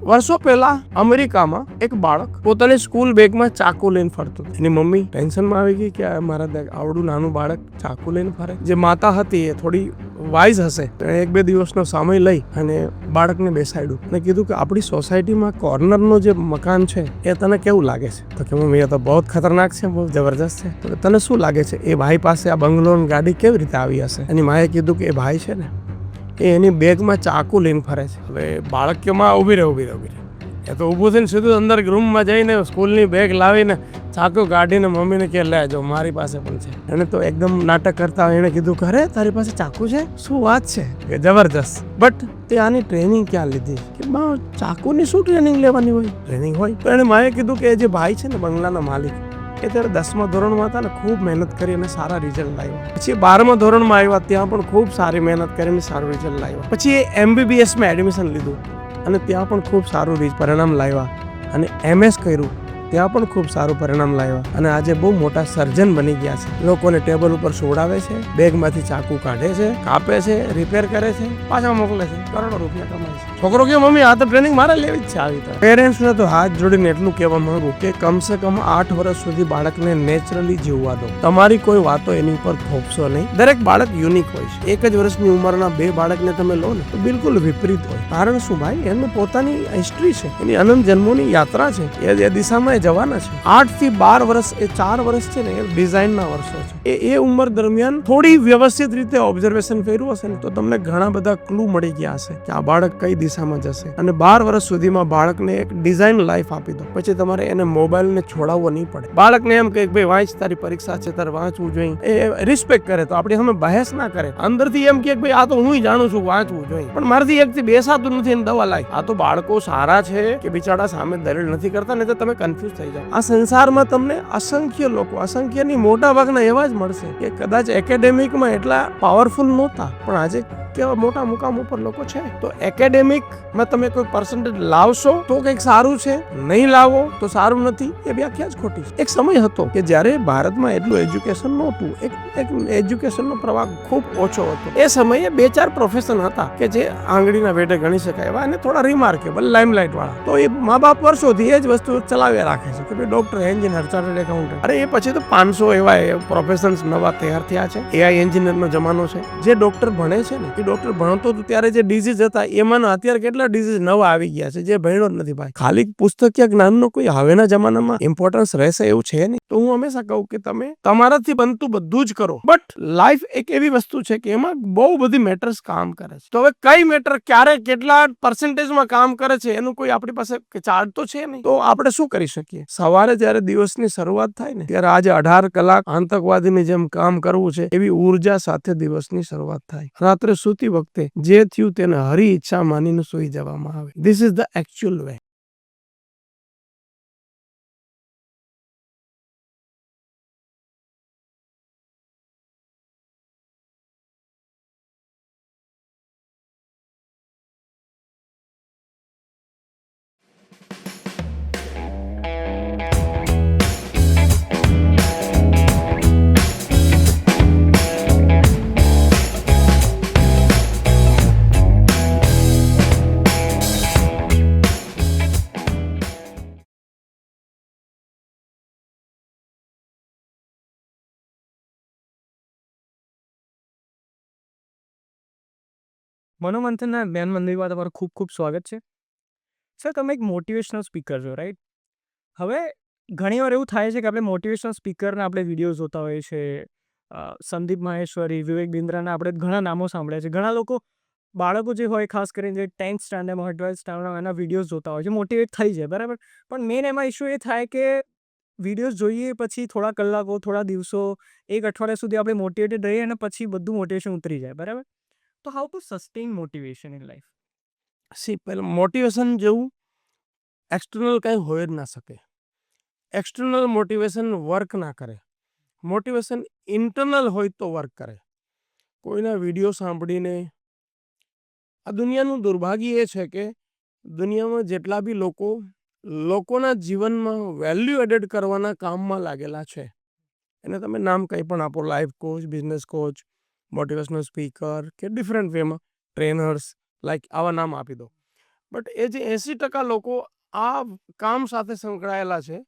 વર્ષો પહેલા અમેરિકામાં એક બાળક પોતાની સ્કૂલ બેગમાં ચાકુ લઈને ફરતું. એની મમ્મી ટેન્શનમાં આવી ગઈ કે મારા આવડું નાનું બાળક ચાકુ લઈને ફરે. જે માતા હતી એ થોડી વાઇઝ હશે, એણે 1-2 દિવસનો સમય લઈ અને બાળકને બેસાડ્યું અને કીધું કે આપણી સોસાયટીમાં કોર્નરનો જે મકાન છે એ તને કેવું લાગે છે? તો કે મમ્મી એ તો બહુ ખતરનાક છે, બહુ જબરજસ્ત છે. તો તને શું લાગે છે એ ભાઈ પાસે આ બંગલો ગાડી કેવી રીતે આવી હશે? એની માએ કીધું કે એ ભાઈ છે ને એ એની બેગમાં ચાકુ લઈને ફરે છે. હવે બાળક કે માં ઊભી રહે. એ તો ઊભું થઈને સીધું અંદર રૂમમાં જઈને સ્કૂલની બેગ લાવીને ચાકુ કાઢીને મમ્મીને કે લે જો મારી પાસે પણ છે. એને તો એકદમ નાટક કરતા હોય એને કીધું કે અરે તારી પાસે ચાકુ છે, શું વાત છે, કે જબરજસ્ત. બટ તે આની ટ્રેનિંગ ક્યાં લીધી? કે ચાકુની શું ટ્રેનિંગ લેવાની હોય? ટ્રેનિંગ હોય તો એને માએ કીધું કે જે ભાઈ છે ને બંગલાના માલિક, એ ત્યારે 10મા ધોરણમાં હતા ને ખૂબ મહેનત કરી અને સારા રિઝલ્ટ લાવ્યા. પછી 12મા ધોરણમાં આવ્યા, ત્યાં પણ ખૂબ સારી મહેનત કરીને સારું રિઝલ્ટ લાવ્યા. પછી એ MBBSમાં એડમિશન લીધું અને ત્યાં પણ ખૂબ સારું પરિણામ લાવ્યા. અને MS કર્યું, ત્યાં પણ ખૂબ સારું પરિણામ લાવ્યા. અને આજે બહુ મોટા સર્જન બની ગયા છે. લોકોને ટેબલ ઉપર સોડાવે છે, બેગમાંથી ચાકુ કાઢે છે, કાપે છે, રિપેર કરે છે, પાછા મોકલે છે, કરોડો રૂપિયા કમાય છે. છોકરો કે મમ્મી આ તો ટ્રેનિંગ મારે લેવી જ છે. આવી રીતે પેરેન્ટ્સને તો હાથ જોડીને એટલું કહેવા માંગુ કે કમસે કમ 8 વર્ષ સુધી બાળકને નેચરલી જીવવા દો. તમારી કોઈ વાતો એની ઉપર થોપશો નહીં. દરેક બાળક યુનિક હોય છે. 1 જ વર્ષની ઉંમરના 2 બાળકને તમે લો ને તો બિલકુલ વિપરીત હોય. કારણ શું ભાઈ? એમની પોતાની હિસ્ટ્રી છે, એની અનંત જન્મોની યાત્રા છે, એ દિશામાં જવાના છે. 8 થી 12 વર્ષ એ 4 વર્ષ છે ને એ ડિઝાઇનના વર્ષો છે. એ ઉંમર દરમિયાન થોડી વ્યવસ્થિત રીતે ઓબ્ઝર્વેશન કર્યું હશે ને તો તમને ઘણા બધા ક્લુ મળી ગયા હશે કે આ બાળક કઈ દિશામાં જશે. અને 12 વર્ષ સુધીમાં બાળકને એક ડિઝાઇન લાઈફ આપી દો. પછી તમારે એને મોબાઈલને છોડાવવો નહીં પડે. બાળકને એમ કે ભાઈ વાંચ, તારી પરીક્ષા છે, તારે વાંચવું જોઈએ. એ રિસ્પેક્ટ કરે તો આપણી સામે બહેસ ના કરે. અંદરથી એમ કે ભાઈ આ તો હું જાણું છું, વાંચવું જોઈએ, પણ મારાથી એકથી બેસાતું નથી, દવા લાય. આ તો બાળકો સારા છે કે બિચારા સામે દલીલ નથી કરતા, નહીં તો તમે કન્ફ્યુઝ થઈ જાવ. આ સંસારમાં તમને અસંખ્ય લોકો, અસંખ્યની મોટા ભાગના એવા જ મળશે કે કદાચ એકેડેમિકમાં એટલા પાવરફુલ નહોતા, પણ આજે કેવા મોટા મુકામ ઉપર લોકો છે. તો એકેડેમિકમાં તમે કોઈ પર્સન્ટેજ લાવશો તો કંઈક સારું છે, નહીં લાવો તો સારું નથી, એ વ્યાખ્યા જ ખોટી છે. એક સમય હતો કે જ્યારે ભારતમાં એટલું એજ્યુકેશન નહોતું, એક એજ્યુકેશનનો પ્રવાહ ખૂબ ઓછો હતો. એ સમયે 2-4 પ્રોફેશન હતા કે જે આંગળીના વેઢે ગણી શકાય એવા અને થોડા રિમાર્કેબલ લાઇમલાઇટ વાળા. તો એ મા બાપ વર્ષોથી એ જ વસ્તુ ચલાવ્યા રાખે છે કે ભાઈ ડોક્ટર, એન્જિનિયર, ચાર્ટર્ડ એકાઉન્ટન્ટ. અરે એ પછી તો 500 એવા પ્રોફેશન્સ નવા તૈયાર થયા છે. AI એન્જિનિયરનો જમાનો છે. જે ડોક્ટર ભણે છે ને એ ડોક્ટર ભણતો તો ત્યારે જે ડિઝીઝ હતા એમાં અત્યારે કેટલા ડિઝીઝ નવા આવી ગયા છે જે ભણ્યો જ નથી ભાઈ. ખાલી પુસ્તકીય જ્ઞાનનો કોઈ હવેના જમાનામાં ઇમ્પોર્ટન્સ રહેશે એવું છે નહીં. તો હું હંમેશા કહું કે તમે તમારાથી બનતું બધું જ કરો, બટ લાઈફ એક એવી વસ્તુ છે કે એમાં બહુ બધી મેટર્સ કામ કરે છે. તો હવે કઈ મેટર ક્યારે કેટલા પર્સન્ટેજમાં કામ કરે છે એનું કોઈ આપણી પાસે ચાર્ટ તો છે નહીં. તો આપણે શું કરી શકીએ? સવારે જ્યારે દિવસની શરૂઆત થાય ને ત્યારે આજે 18 કલાક આતંકવાદીની જેમ કામ કરવું છે એવી ઉર્જા સાથે દિવસની શરૂઆત થાય. રાત્રે સૂતી વખતે જે થયું તેને હરી ઈચ્છા માનીને સૂઈ જવામાં આવે. This is the actual way. મનોમંથનના જ્ઞાન મંદિરમાં તમારું ખૂબ ખૂબ સ્વાગત છે. સર, તમે એક મોટિવેશનલ સ્પીકર છો, રાઈટ? હવે ઘણીવાર એવું થાય છે કે આપણે મોટિવેશનલ સ્પીકરના આપણે વિડીયો જોતા હોઈએ છીએ. સંદીપ માહેશ્વરી, વિવેક બિંદ્રાના આપણે ઘણા નામો સાંભળ્યા છે. ઘણા લોકો, બાળકો જે હોય ખાસ કરીને જે 10th સ્ટાન્ડર્ડમાં હોય, 12th સ્ટાન્ડર્ડમાં એના વિડીયોઝ જોતા હોય છે, મોટિવેટ થઈ જાય, બરાબર. પણ મેઇન એમાં ઇશ્યુ એ થાય કે વિડીયોઝ જોઈએ પછી થોડા કલાકો, થોડા દિવસો, 1 અઠવાડિયા સુધી આપણે મોટિવેટેડ રહીએ અને પછી બધું મોટિવેશન ઉતરી જાય, બરાબર. તો how to sustain motivation in life? પહેલા મોટિવેશન જેવું એક્સટર્નલ કંઈ હોય જ ના શકે. એક્સટર્નલ મોટિવેશન વર્ક ના કરે. મોટિવેશન ઇન્ટરનલ હોય તો વર્ક કરે. કોઈના વિડીયો સાંભળીને, આ દુનિયાનું દુર્ભાગ્ય એ છે કે દુનિયામાં જેટલા બી લોકોના જીવનમાં વેલ્યુ એડેડ કરવાના કામમાં લાગેલા છે, એને તમે નામ કંઈ પણ આપો, life coach, business coach, motivational speaker કે ડિફરન્ટ વેમાં ટ્રેનર્સ, લાઈક આવા નામ આપી દો. બટ એ જે 80% લોકો આ કામ સાથે સંકળાયેલા છે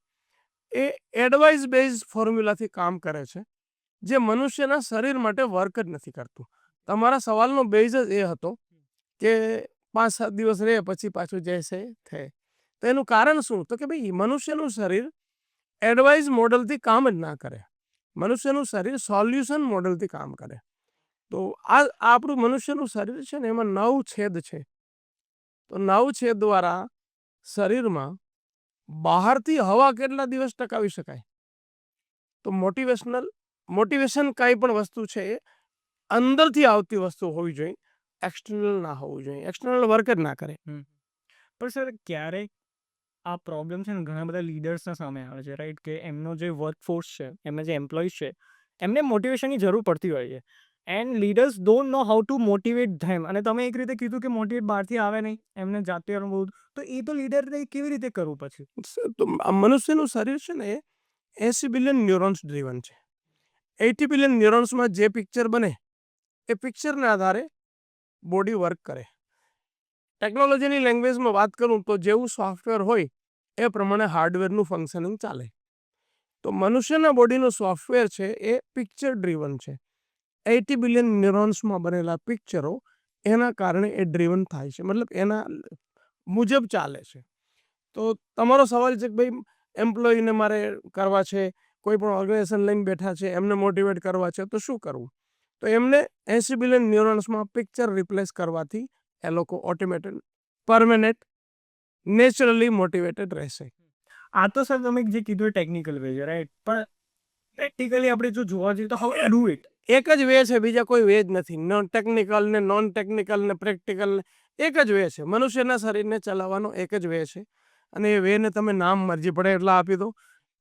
એ એડવાઇસ બેઝ ફોર્મ્યુલાથી કામ કરે છે, જે મનુષ્યના શરીર માટે વર્ક જ નથી કરતું. તમારા સવાલનો બેઝ જ એ હતો કે 5-7 દિવસ રહે પછી પાછું જૈસે થે. તો એનું કારણ શું? તો કે ભાઈ મનુષ્યનું શરીર એડવાઇસ મોડલથી કામ જ ના કરે. મનુષ્યનું શરીર સોલ્યુશન મોડલથી કામ કરે. તો આ આપણું મનુષ્યનું શરીર છે ને એમાં 9 છેદ છે. તો 9 છેદ દ્વારા શરીરમાં બહારથી હવા કેટલા દિવસ ટકાવી શકાય? તો મોટિવેશન કાંઈ પણ વસ્તુ છે એ અંદરથી આવતી વસ્તુ હોવી જોઈએ, એક્સટર્નલ ના હોવું જોઈએ. એક્સટર્નલ વર્ક જ ના કરે. પણ સર ક્યારેક આ પ્રોબ્લેમ છે ને ઘણા બધા લીડર્સના સામે આવે છે, રાઈટ? કે એમનો જે વર્કફોર્સ છે, એમના જે એમ્પ્લોઈઝ છે, એમને મોટિવેશનની જરૂર પડતી હોય છે, and leaders don't know how to motivate them. અને તમે એક રીતે કીધું કે મોટિવેટ બહારથી આવે નહીં, એમને જાતે અનુભવ, તો એ તો લીડરને કેવી રીતે કરવું પછી? તો આ મનુષ્યનું શરીર છે ને એ 80 બિલિયન ન્યુરોન્સ ડ્રીવન છે. 80 બિલિયન ન્યુરોન્સમાં જે પિક્ચર બને એ પિક્ચરને આધારે બોડી વર્ક કરે. ટેકનોલોજીની લેંગ્વેજમાં વાત કરું તો જેવું સોફ્ટવેર હોય એ પ્રમાણે હાર્ડવેરનું ફંક્શનિંગ ચાલે. તો મનુષ્યના બોડીનું સોફ્ટવેર છે એ પિક્ચર ડ્રીવન છે. 80 બિલિયન ન્યુરોન્સમાં બનેલા પિક્ચરો એના કારણે એ ડ્રીવન થાય છે, મતલબ એના મુજબ ચાલે છે. તો તમારો સવાલ છે કે ભાઈ એમ્પ્લોયીને મારે કરવા છે, કોઈ પણ ઓર્ગેનાઇઝેશન લઈને બેઠા છે, એમને મોટિવેટ કરવા છે, તો શું કરવું? તો એમને 80 બિલિયન ન્યુરોન્સમાં પિક્ચર રિપ્લેસ કરવાથી એ લોકો ઓટોમેટેડ પરમેનન્ટ નેચરલી મોટિવેટેડ રહેશે. આ તો સર તમે જે કીધું એ ટેકનિકલ વે છે, રાઈટ? પણ પ્રેક્ટિકલી આપણે જો જોવા જઈએ તો હાઉ ટુ ડુ ઇટ? એક જ વે છે, બીજા કોઈ વે જ નથી. ટેકનિકલ ને નોન ટેકનિકલ ને પ્રેક્ટિકલ ને એક જ વે છે. મનુષ્યના શરીરને ચલાવવાનો એક જ વે છે, અને એ વેને તમે નામ મરજી પડે એટલા આપી દો.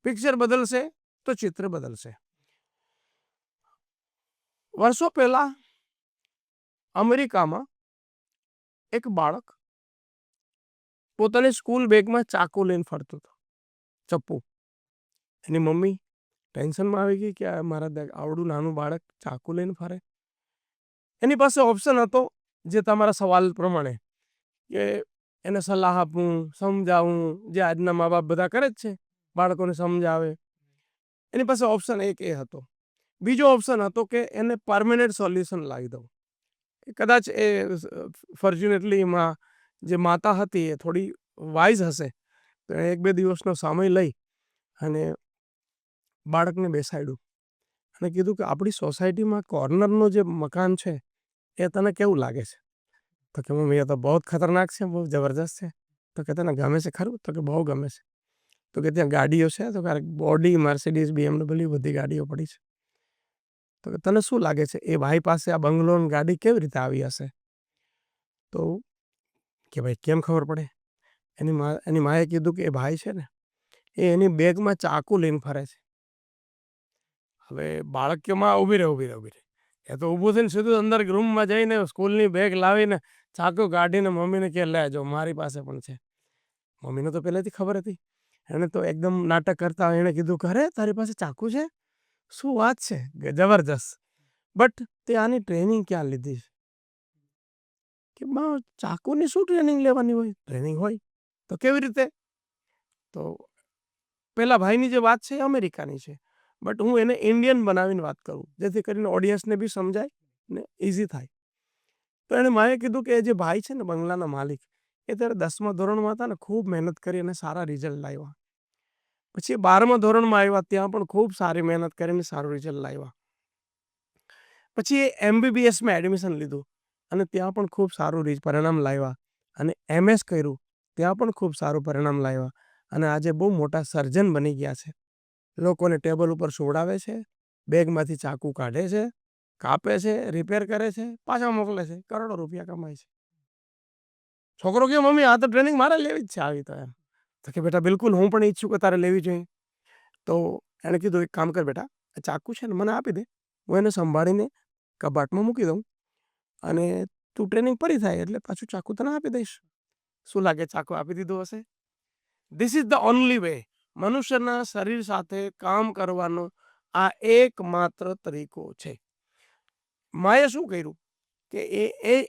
પિક્ચર બદલશે તો ચિત્ર બદલશે. વર્ષો પહેલા અમેરિકામાં એક બાળક પોતાની સ્કૂલ બેગમાં ચાકુ લઈને ફરતો હતો, ચપ્પુ. એની મમ્મી ટેન્શનમાં આવી ગઈ કે મારા આવડું નાનું બાળક ચાકુ લઈને ફરે. એની પાસે ઓપ્શન હતો જે તમારા સવાલ પ્રમાણે કે એને સલાહ આપવું, સમજાવવું, જે આજના મા બાપ બધા કરે જ છે, બાળકોને સમજાવે. એની પાસે ઓપ્શન એક એ હતો. બીજો ઓપ્શન હતો કે એને પરમેનન્ટ સોલ્યુશન લાવી દઉં. કદાચ એ ફોર્ચ્યુનેટલી એમાં જે માતા હતી એ થોડી વાઇઝ હશે, તો એણે 1-2 દિવસનો સમય લઈ અને બાળકને બેસાડ્યું અને કીધું કે આપણી સોસાયટીમાં કોર્નરનું જે મકાન છે એ તને કેવું લાગે છે? તો કે મમ્મી એ તો બહુ ખતરનાક છે, બહુ જબરજસ્ત છે. તો કે તને ગમે છે ખરું? તો કે બહુ ગમે છે. તો કે ત્યાં ગાડીઓ છે? તો કે બોડી, મર્સિડીઝ, BMW બધી ગાડીઓ પડી છે. તો કે તને શું લાગે છે એ ભાઈ પાસે આ બંગલો ગાડી કેવી રીતે આવી હશે? તો કે ભાઈ કેમ ખબર પડે? એની માએ કીધું કે એ ભાઈ છે ને એ એની બેગમાં ચાકુ લઈને ફરે છે. હવે બાળક કે માં ઊભી રહે. એ તો ઊભું થઈને સીધું અંદર રૂમમાં જઈને સ્કૂલની બેગ લાવીને ચાકુ કાઢીને મમ્મીને કે લે જો મારી પાસે પણ છે. મમ્મીને તો પહેલેથી ખબર હતી. એણે તો એકદમ નાટક કરતા એણે કીધું કે અરે તારી પાસે ચાકુ છે? શું વાત છે, જબરજસ્ત. બટ તે આની ટ્રેનિંગ ક્યાં લીધી છે? કે ચાકુની શું ટ્રેનિંગ લેવાની હોય? ટ્રેનિંગ હોય તો કેવી રીતે? તો પેલા ભાઈની જે વાત છે એ અમેરિકાની છે, બટ હું એને ઇન્ડિયન બનાવીને વાત કરું જેથી કરીને ઓડિયન્સને બી સમજાય ને ઇઝી થાય. તો એણે માએ કીધું કે જે ભાઈ છે ને બંગલાના માલિક, એ ત્યારે 10મા ધોરણમાં હતા ને ખૂબ મહેનત કરી અને સારા રિઝલ્ટ લાવ્યા. પછી 12મા ધોરણમાં આવ્યા, ત્યાં પણ ખૂબ સારી મહેનત કરીને સારું રિઝલ્ટ લાવ્યા. પછી એ MBBSમાં એડમિશન લીધું અને ત્યાં પણ ખૂબ સારું પરિણામ લાવ્યા. અને MS કર્યું, ત્યાં પણ ખૂબ સારું પરિણામ લાવ્યા. અને આજે બહુ મોટા સર્જન બની ગયા છે. લોકોને ટેબલ ઉપર સુવડાવે છે, બેગમાંથી ચાકુ કાઢે છે, કાપે છે, રિપેર કરે છે, પાછા મોકલે છે, કરોડો રૂપિયા કમાય છે. છોકરો કે મમ્મી આ તો ટ્રેનિંગ મારે લેવી જ છે આવી. તો એમ તો કે બેટા બિલકુલ હું પણ ઈચ્છું કે તારે લેવી જોઈએ. તો એણે કીધું એક કામ કર બેટા, આ ચાકુ છે ને મને આપી દે, હું એને સંભાળીને કબાટમાં મૂકી દઉં અને તું ટ્રેનિંગ પૂરી થાય એટલે પાછું ચાકુ તને આપી દઈશ. શું લાગે, ચાકુ આપી દીધું હશે? This is the only way. મનુષ્યના શરીર સાથે કામ કરવાનો આ એકમાત્ર તરીકો છે. માએ શું કર્યું? કે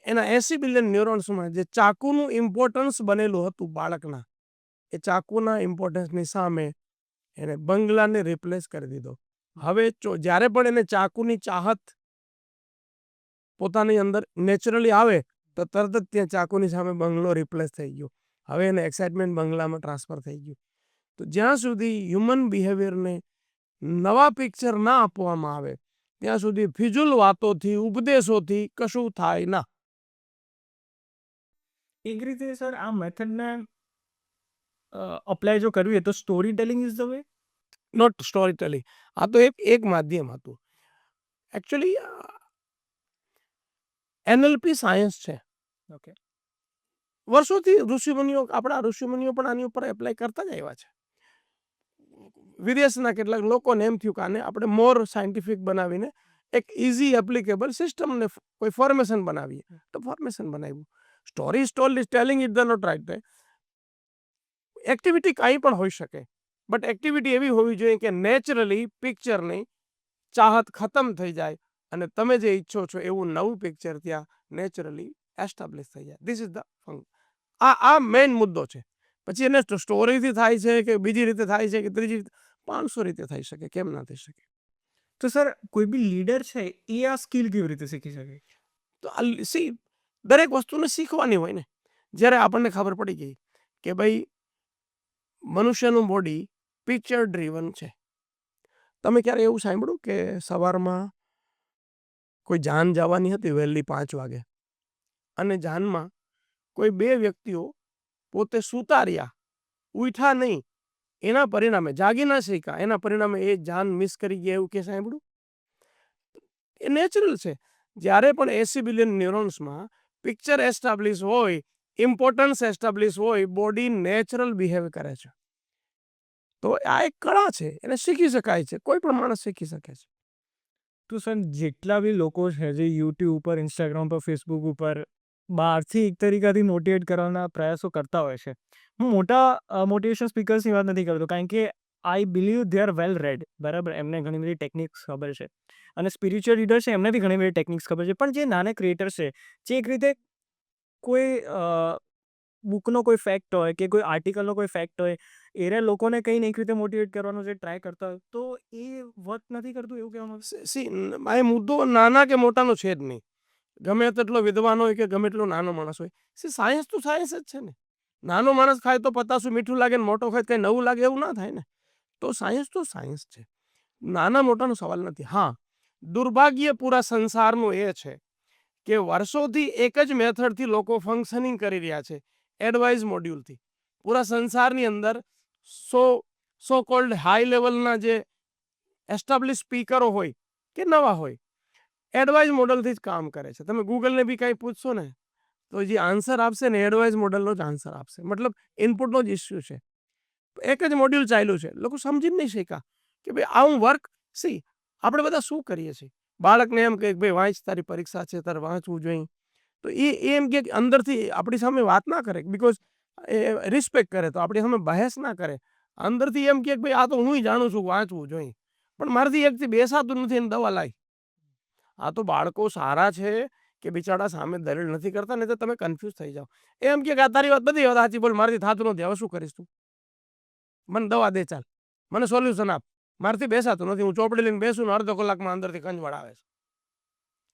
એના 80 બિલિયન ન્યુરોન્સમાં જે ચાકુનું ઇમ્પોર્ટન્સ બનેલું હતું બાળકના, એ ચાકુના ઇમ્પોર્ટન્સની સામે એને બંગલાને રિપ્લેસ કરી દીધો. હવે જ્યારે પણ એને ચાકુની ચાહત પોતાની અંદર નેચરલી આવે તો તરત જ ત્યાં ચાકુની સામે બંગલો રિપ્લેસ થઈ ગયો. હવે એને એક્સાઇટમેન્ટ બંગલામાં ટ્રાન્સફર થઈ ગયું. તો જ્યાં સુધી હ્યુમન બિહેવિયરને નવા પિક્ચર ના આપવામાં આવે ત્યાં સુધી ફિજુલ વાતોથી ઉપદેશોથી કશું થાય ના. એક રીતે સર આ મેથડને અપ્લાય જો કરવી હોય તો story telling is the way. Not story telling. આ તો એક માધ્યમ હતું. એકચ્યુઅલી NLP સાયન્સ છે. ઓકે. વર્ષોથી આપણા ઋષિમુનિઓ પણ આની ઉપર એપ્લાય કરતા જ આવ્યા છે. વિદેશના કેટલાક લોકોને એમ થયું કે આને આપણે મોર સાયન્ટિફિક બનાવીને એક ઇઝી એપ્લિકેબલ સિસ્ટમને કોઈ ફોર્મેશન બનાવીએ, તો ફોર્મેશન બનાવ્યું. Story telling is the not right way. Activity કાંઈ પણ હોઈ શકે, બટ એક્ટિવિટી એવી હોવી જોઈએ કે નેચરલી પિક્ચરની ચાહત ખતમ થઈ જાય અને તમે જે ઈચ્છો છો એવું નવું પિક્ચર ત્યાં નેચરલી એસ્ટાબ્લિશ થઈ જાય. ધીસ ઇઝ ધ આ મેઇન મુદ્દો છે. પછી એને સ્ટોરીથી થાય છે કે બીજી રીતે થાય છે કે ત્રીજી રીતે, 500 રીતે થઈ શકે, કેમ ના થઈ શકે? તો સર કોઈ બી લીડર છે એ આ સ્કિલ કેવી રીતે શીખી શકે? તો દરેક વસ્તુને શીખવાની હોય ને. જ્યારે આપણને ખબર પડી ગઈ કે ભાઈ મનુષ્યનું બોડી પિક્ચર ડ્રીવન છે. તમે ક્યારે એવું સાંભળ્યું કે સવારમાં કોઈ જાન જવાની હતી વહેલી 5 વાગે અને જાનમાં કોઈ 2 વ્યક્તિઓ પોતે સૂતા રહ્યા, ઉઠ્યા નહીં, એના પરિણામે જાગી ના શીખ્યા, એના પરિણામે એ જાન મિસ કરી ગયા, એવું કે સાંભળ્યું? એ નેચરલ છે. જ્યારે પણ 80 બિલિયન ન્યુરોન્સમાં પિક્ચર એસ્ટાબ્લિશ હોય, ઇમ્પોર્ટન્સ એસ્ટાબ્લિશ હોય, બોડી નેચરલ બિહેવ કરે છે. તો આ એક કળા છે, એને શીખી શકાય છે, કોઈ પણ માણસ શીખી શકે છે. તો સર જેટલા બી લોકો છે જે યુટ્યુબ ઉપર, ઇન્સ્ટાગ્રામ પર, ફેસબુક ઉપર બહારથી એક તરીકાથી મોટિવેટ કરવાના પ્રયાસો કરતા હોય છે. હું મોટા મોટિવેશન સ્પીકર્સની વાત નથી કરતો, કારણ કે I believe they are well red, બરાબર. એમને ઘણી બધી ટેકનિક્સ ખબર છે અને સ્પિરિચ્યુઅલ લીડર છે એમને બી ઘણી બધી ટેકનિક્સ ખબર છે. પણ જે નાના ક્રિએટર છે, જે એક રીતે કોઈ બુકનો કોઈ ફેક્ટ હોય કે કોઈ આર્ટિકલનો કોઈ ફેક્ટ હોય, એરે લોકોને કંઈને એક રીતે મોટિવેટ કરવાનો જે ટ્રાય કરતા હોય, તો એ વર્ક નથી કરતું, એવું કહેવાનું? આ મુદ્દો નાના કે મોટાનો છે જ નહીં. ગમે તેટલો વિદ્વાન હોય કે ગમે તેટલો નાનો માણસ હોય, સાયન્સ તો સાયન્સ જ છે ને. નાનો માણસ ખાય તો પતાસું મીઠું લાગે ને મોટો ખાય કંઈ નવું લાગે, એવું ના થાય ને. તો સાયન્સ છે. નાના મોટાનો સવાલ નથી. હા, દુર્ભાગ્ય પૂરા સંસારનું એ છે કે વર્ષોથી એક જ મેથડથી લોકો ફંક્શનિંગ કરી રહ્યા છે, એડવાઇસ મોડ્યુલથી. પૂરા સંસારની અંદર સો કોલ્ડ હાઈ લેવલના જે એસ્ટાબ્લિશ સ્પીકરો હોય કે નવા હોય, એડવાઇસ મોડલથી જ કામ કરે છે. તમે ગૂગલને બી કંઈ પૂછશો ને તો જે આન્સર આપશે ને એડવાઇસ મોડલનો જ આન્સર આપશે. મતલબ ઇનપુટનો જ ઇસ્યુ છે. એક જ મોડ્યુલ ચાલ્યું છે, લોકો સમજી જ નહીં શક્યા કે ભાઈ આવું વર્ક. આપણે બધા શું કરીએ છીએ? બાળકને એમ કે ભાઈ વાંચ, તારી પરીક્ષા છે, તારે વાંચવું જોઈએ. તો એ એમ કે અંદરથી આપણી સામે વાત ના કરે, બિકોઝ એ રિસ્પેક્ટ કરે, તો આપણી સામે બહેસ ના કરે. અંદરથી એમ કે ભાઈ આ તો હું જાણું છું, વાંચવું જોઈએ, પણ મારાથી એકથી બેસાતું નથી, એને દવા લાવી. આ તો બાળકો સારા છે કે બિચારા સામે દલીલ નથી કરતા, નહીં તો તમે કન્ફ્યુઝ થઈ જાઓ. એમ કે આ તારી વાત બધી વાત સાચી, બોલ મારાથી થતું નથી, હવે શું કરીશ તું? મને દવા દે, ચાલ મને સોલ્યુશન આપ. મારાથી બેસાતું નથી, હું ચોપડી લઈને બેસું ને અડધો કલાકમાં અંદરથી કંજવાળ આવે છે,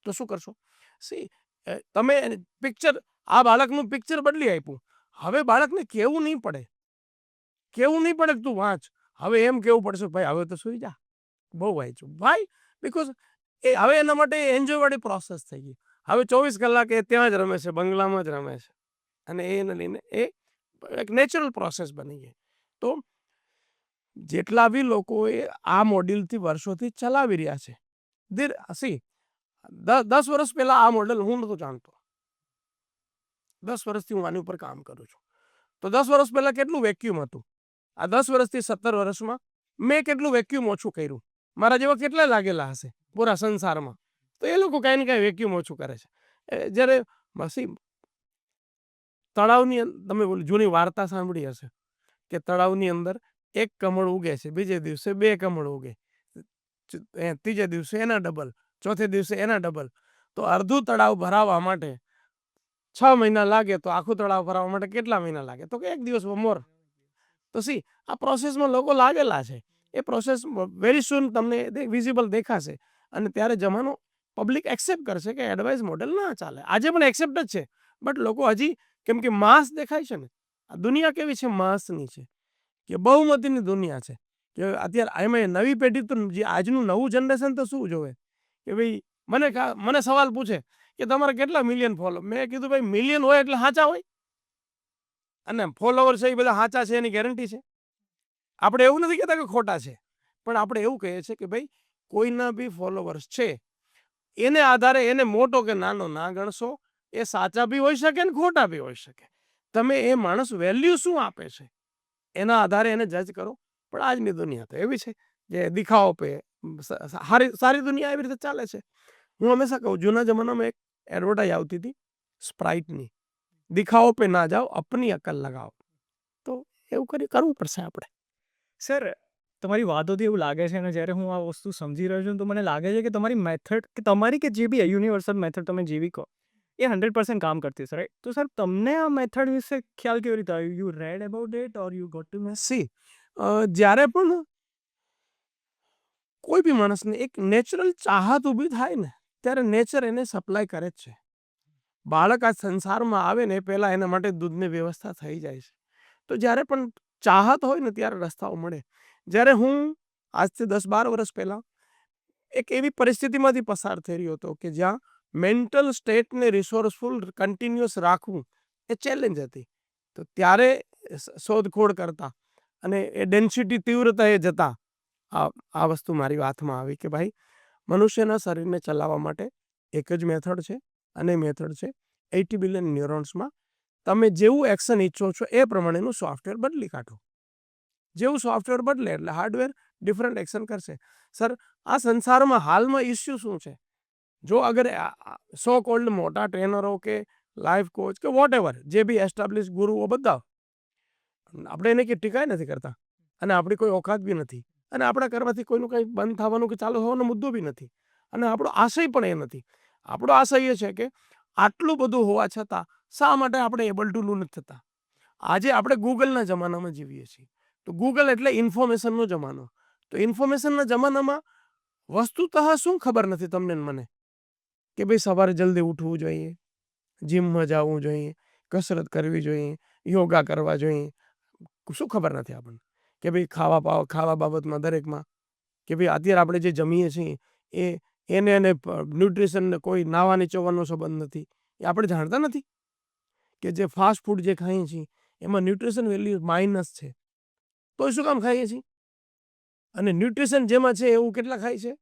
તો શું કરશો? તમે પિક્ચર, આ બાળકનું પિક્ચર બદલી આપ્યું. હવે બાળકને કેવું નહીં પડે કે તું વાંચ. હવે એમ કેવું પડશે, ભાઈ હવે તો સુઈ જા, બહુ વાંચ્યું ભાઈ. બિકોઝ એ હવે એના માટે એન્જોય વાળી પ્રોસેસ થઈ ગઈ. હવે 24 કલાક એ ત્યાં જ રમે છે, બંગલામાં જ રમે છે, અને એને લઈને એ એક નેચરલ પ્રોસેસ બની ગઈ. તો જેટલા બી લોકો એ આ મોડેલથી વર્ષોથી ચલાવી રહ્યા છે, 10 વર્ષ પહેલા આ મોડેલ હું નહોતો જાણતો. 10 વર્ષથી હું આની ઉપર કામ કરું છું. તો 10 વર્ષ પહેલા કેટલું વેક્યુમ હતું. આ 10 વર્ષથી 17 વર્ષમાં મેં કેટલું વેક્યુમ ઓછું કર્યું. મારા જેવા કેટલા લાગેલા હશે પૂરા સંસારમાં. તો એ લોકો કાંઈ ને કાંઈ વેક્યુમ ઓછું કરે છે. જ્યારે તળાવની તમે જૂની વાર્તા સાંભળી હશે કે તળાવની અંદર એક કમળ ઉગે છે, બીજે દિવસે 2 કમળ ઉગે, ત્રીજે દિવસે એના ડબલ, ચોથે દિવસે એના ડબલ. તો અડધું તળાવ ભરાવા માટે 6 મહિના લાગે, તો આખું તળાવ ભરાવા માટે કેટલા મહિના લાગે? તો કે 1 દિવસ મોર. તો સી આ પ્રોસેસમાં લોકો લાગેલા છે. એ પ્રોસેસ વેરી સૂન તમને વિઝિબલ દેખાશે, અને ત્યારે જમાનો પબ્લિક એક્સેપ્ટ કરશે કે એડવાઇસ મોડેલ ના ચાલે. આજે પણ એક્સેપ્ટ જ છે, બટ લોકો હજી, કેમ કે માસ દેખાય છે ને, આ દુનિયા કેવી છે, માસની છે, કે બહુમતીની દુનિયા છે. કે અત્યારે એમાં નવી પેઢી તો જે આજનું નવું જનરેશન તો શું જોવે કે ભાઈ મને સવાલ પૂછે કે તમારે કેટલા મિલિયન ફોલો. મેં કીધું ભાઈ મિલિયન હોય એટલે સાચા હોય, અને ફોલોવર છે એ બધા સાચા છે એની ગેરંટી છે? આપણે એવું નથી કહેતા કે ખોટા છે, પણ આપણે એવું કહીએ છીએ કે ભાઈ કોઈના બી ફોલોવર્સ છે, એને આધારે એને મોટો કે નાનો ના ગણશો. એ સાચા બી હોઈ શકે ને ખોટા બી હોઈ શકે. તમે એ માણસ વેલ્યુ શું આપે છે એના આધારે એને જજ કરો. પણ આજની દુનિયા તો એવી છે જે દિખાવો પે સારી દુનિયા એવી રીતે ચાલે છે. હું હંમેશા કહું, જૂના જમાનામાં એક એડવર્ટાઇઝ આવતી હતી સ્પ્રાઇટની, દિખાવો પે ના જાઓ, અપની અકલ લગાવો. તો એવું કરવું પડશે આપણે. સર, તમારી વાતોથી એવું લાગે છે, અને જ્યારે હું આ વસ્તુ સમજી રહ્યો છું તો મને લાગે છે કે તમારી મેથડ, કે તમારી કે જે બી યુનિવર્સલ મેથડ તમે જેવી કહો, એ 100% કામ કરતી છે, રાઈટ? તો સર, તમને આ મેથડ વિશે ખ્યાલ કેવી રીતે આવ્યો? You read about it or you got to know? See જ્યારે પણ કોઈ બી માણસને એક નેચરલ ચાહત ઊભી થાય ને, ત્યારે નેચર એને સપ્લાય કરે જ છે. બાળક આ સંસારમાં આવે ને પહેલા એના માટે દૂધની વ્યવસ્થા થઈ જાય છે. તો જ્યારે પણ ચાહત હોય ને ત્યારે રસ્તાઓ મળે. જ્યારે હું આજથી 10-12 વર્ષ પહેલા એક એવી પરિસ્થિતિમાંથી પસાર થઈ રહ્યો હતો કે જ્યાં મેન્ટલ સ્ટેટને રિસોર્સફુલ કન્ટિન્યુઅસ રાખવું એ ચેલેન્જ હતી. તો ત્યારે શોધખોળ કરતા અને એ ડેન્સિટી તીવ્રતાએ જતા આ વસ્તુ મારી હાથમાં આવી કે ભાઈ મનુષ્યના શરીરને ચલાવવા માટે એક જ મેથડ છે, અને મેથડ છે 80 બિલિયન ન્યુરોન્સમાં તમે જેવું એક્શન ઈચ્છો છો એ પ્રમાણેનું સોફ્ટવેર બદલી કાઢો. જેવું સોફ્ટવેર બદલે એટલે હાર્ડવેર ડિફરન્ટ એક્શન કરશે. સર, આ સંસારમાં હાલમાં ઇસ્યુ શું છે? જો અગર સો કોલ્ડ મોટા ટ્રેનરો કે લાઈફ કોચ કે વોટ એવર જે બી એસ્ટાબ્લિશ ગુરુઓ બધા, આપણે એને કે ટીકાય નથી કરતા, અને આપણી કોઈ ઓકાત બી નથી, અને આપણા કરવાથી કોઈનું કંઈ બંધ થવાનું કે ચાલુ થવાનો મુદ્દો બી નથી, અને આપણો આશય પણ એ નથી. આપણો આશય એ છે કે આટલું બધું હોવા છતાં શા માટે આપણે એબલ ટુ ડુ નથી થતા? આજે આપણે ગૂગલના જમાનામાં જીવીએ છીએ. તો ગૂગલ એટલે ઇન્ફોર્મેશનનો જમાનો. તો ઇન્ફોર્મેશનના જમાનામાં વસ્તુતઃ શું ખબર નથી તમને ને મને કે ભાઈ સવારે જલ્દી ઉઠવું જોઈએ, જીમમાં જવું જોઈએ, કસરત કરવી જોઈએ, યોગા કરવા જોઈએ. શું ખબર નથી આપણને કે ભાઈ ખાવા બાબતમાં દરેકમાં કે ભાઈ અત્યારે આપણે જે જમીએ છીએ એને ન્યુટ્રિશનને કોઈ નાવા નીચોવાનો સંબંધ નથી. એ આપણે જાણતા નથી કે જે ફાસ્ટ ફૂડ જે ખાઈએ છીએ એમાં ન્યુટ્રિશન વેલ્યુ માઇનસ છે. તો શું કામ ખાઈએ છીએ? અને ન્યુટ્રિશન જેમાં છે એવું કેટલા ખાય છે?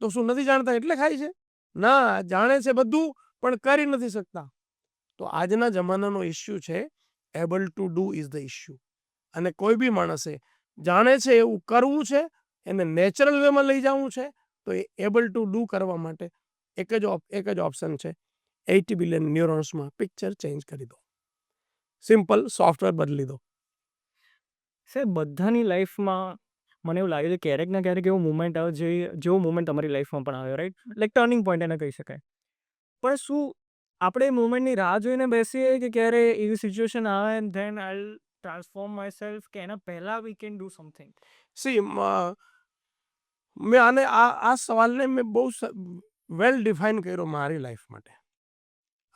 તો શું નથી જાણતા એટલે ખાય છે? ના, જાણે છે બધું પણ કરી નથી શકતા. તો આજના જમાનાનો ઇસ્યુ છે able to do is the issue. અને કોઈ બી માણસે જાણે છે એવું કરવું છે, એને નેચરલ વેમાં લઈ જવું છે, તો એ એબલ ટુ ડુ કરવા માટે એક જ ઓપ્શન છે 80 બિલિયન ન્યુરોન્સમાં પિક્ચર ચેન્જ કરી દો. સિમ્પલ સોફ્ટવેર બદલી દો. સર, બધાની લાઈફમાં મને એવું લાગે છે ક્યારેક ને ક્યારેક એવો મુમેન્ટ આવે, જેવો મુમેન્ટ તમારી લાઈફમાં પણ આવ્યો, રાઈટ? લાઈક ટર્નિંગ પોઈન્ટ એને કહી શકાય. પણ શું આપણે એ મુમેન્ટની રાહ જોઈને બેસીએ કે ક્યારે એવી સિચ્યુએશન આવે and then I will transform my self, કે એના પહેલાં we can do something? C મેં આને આ સવાલને મેં બહુ વેલ ડિફાઇન કર્યો મારી લાઈફ માટે.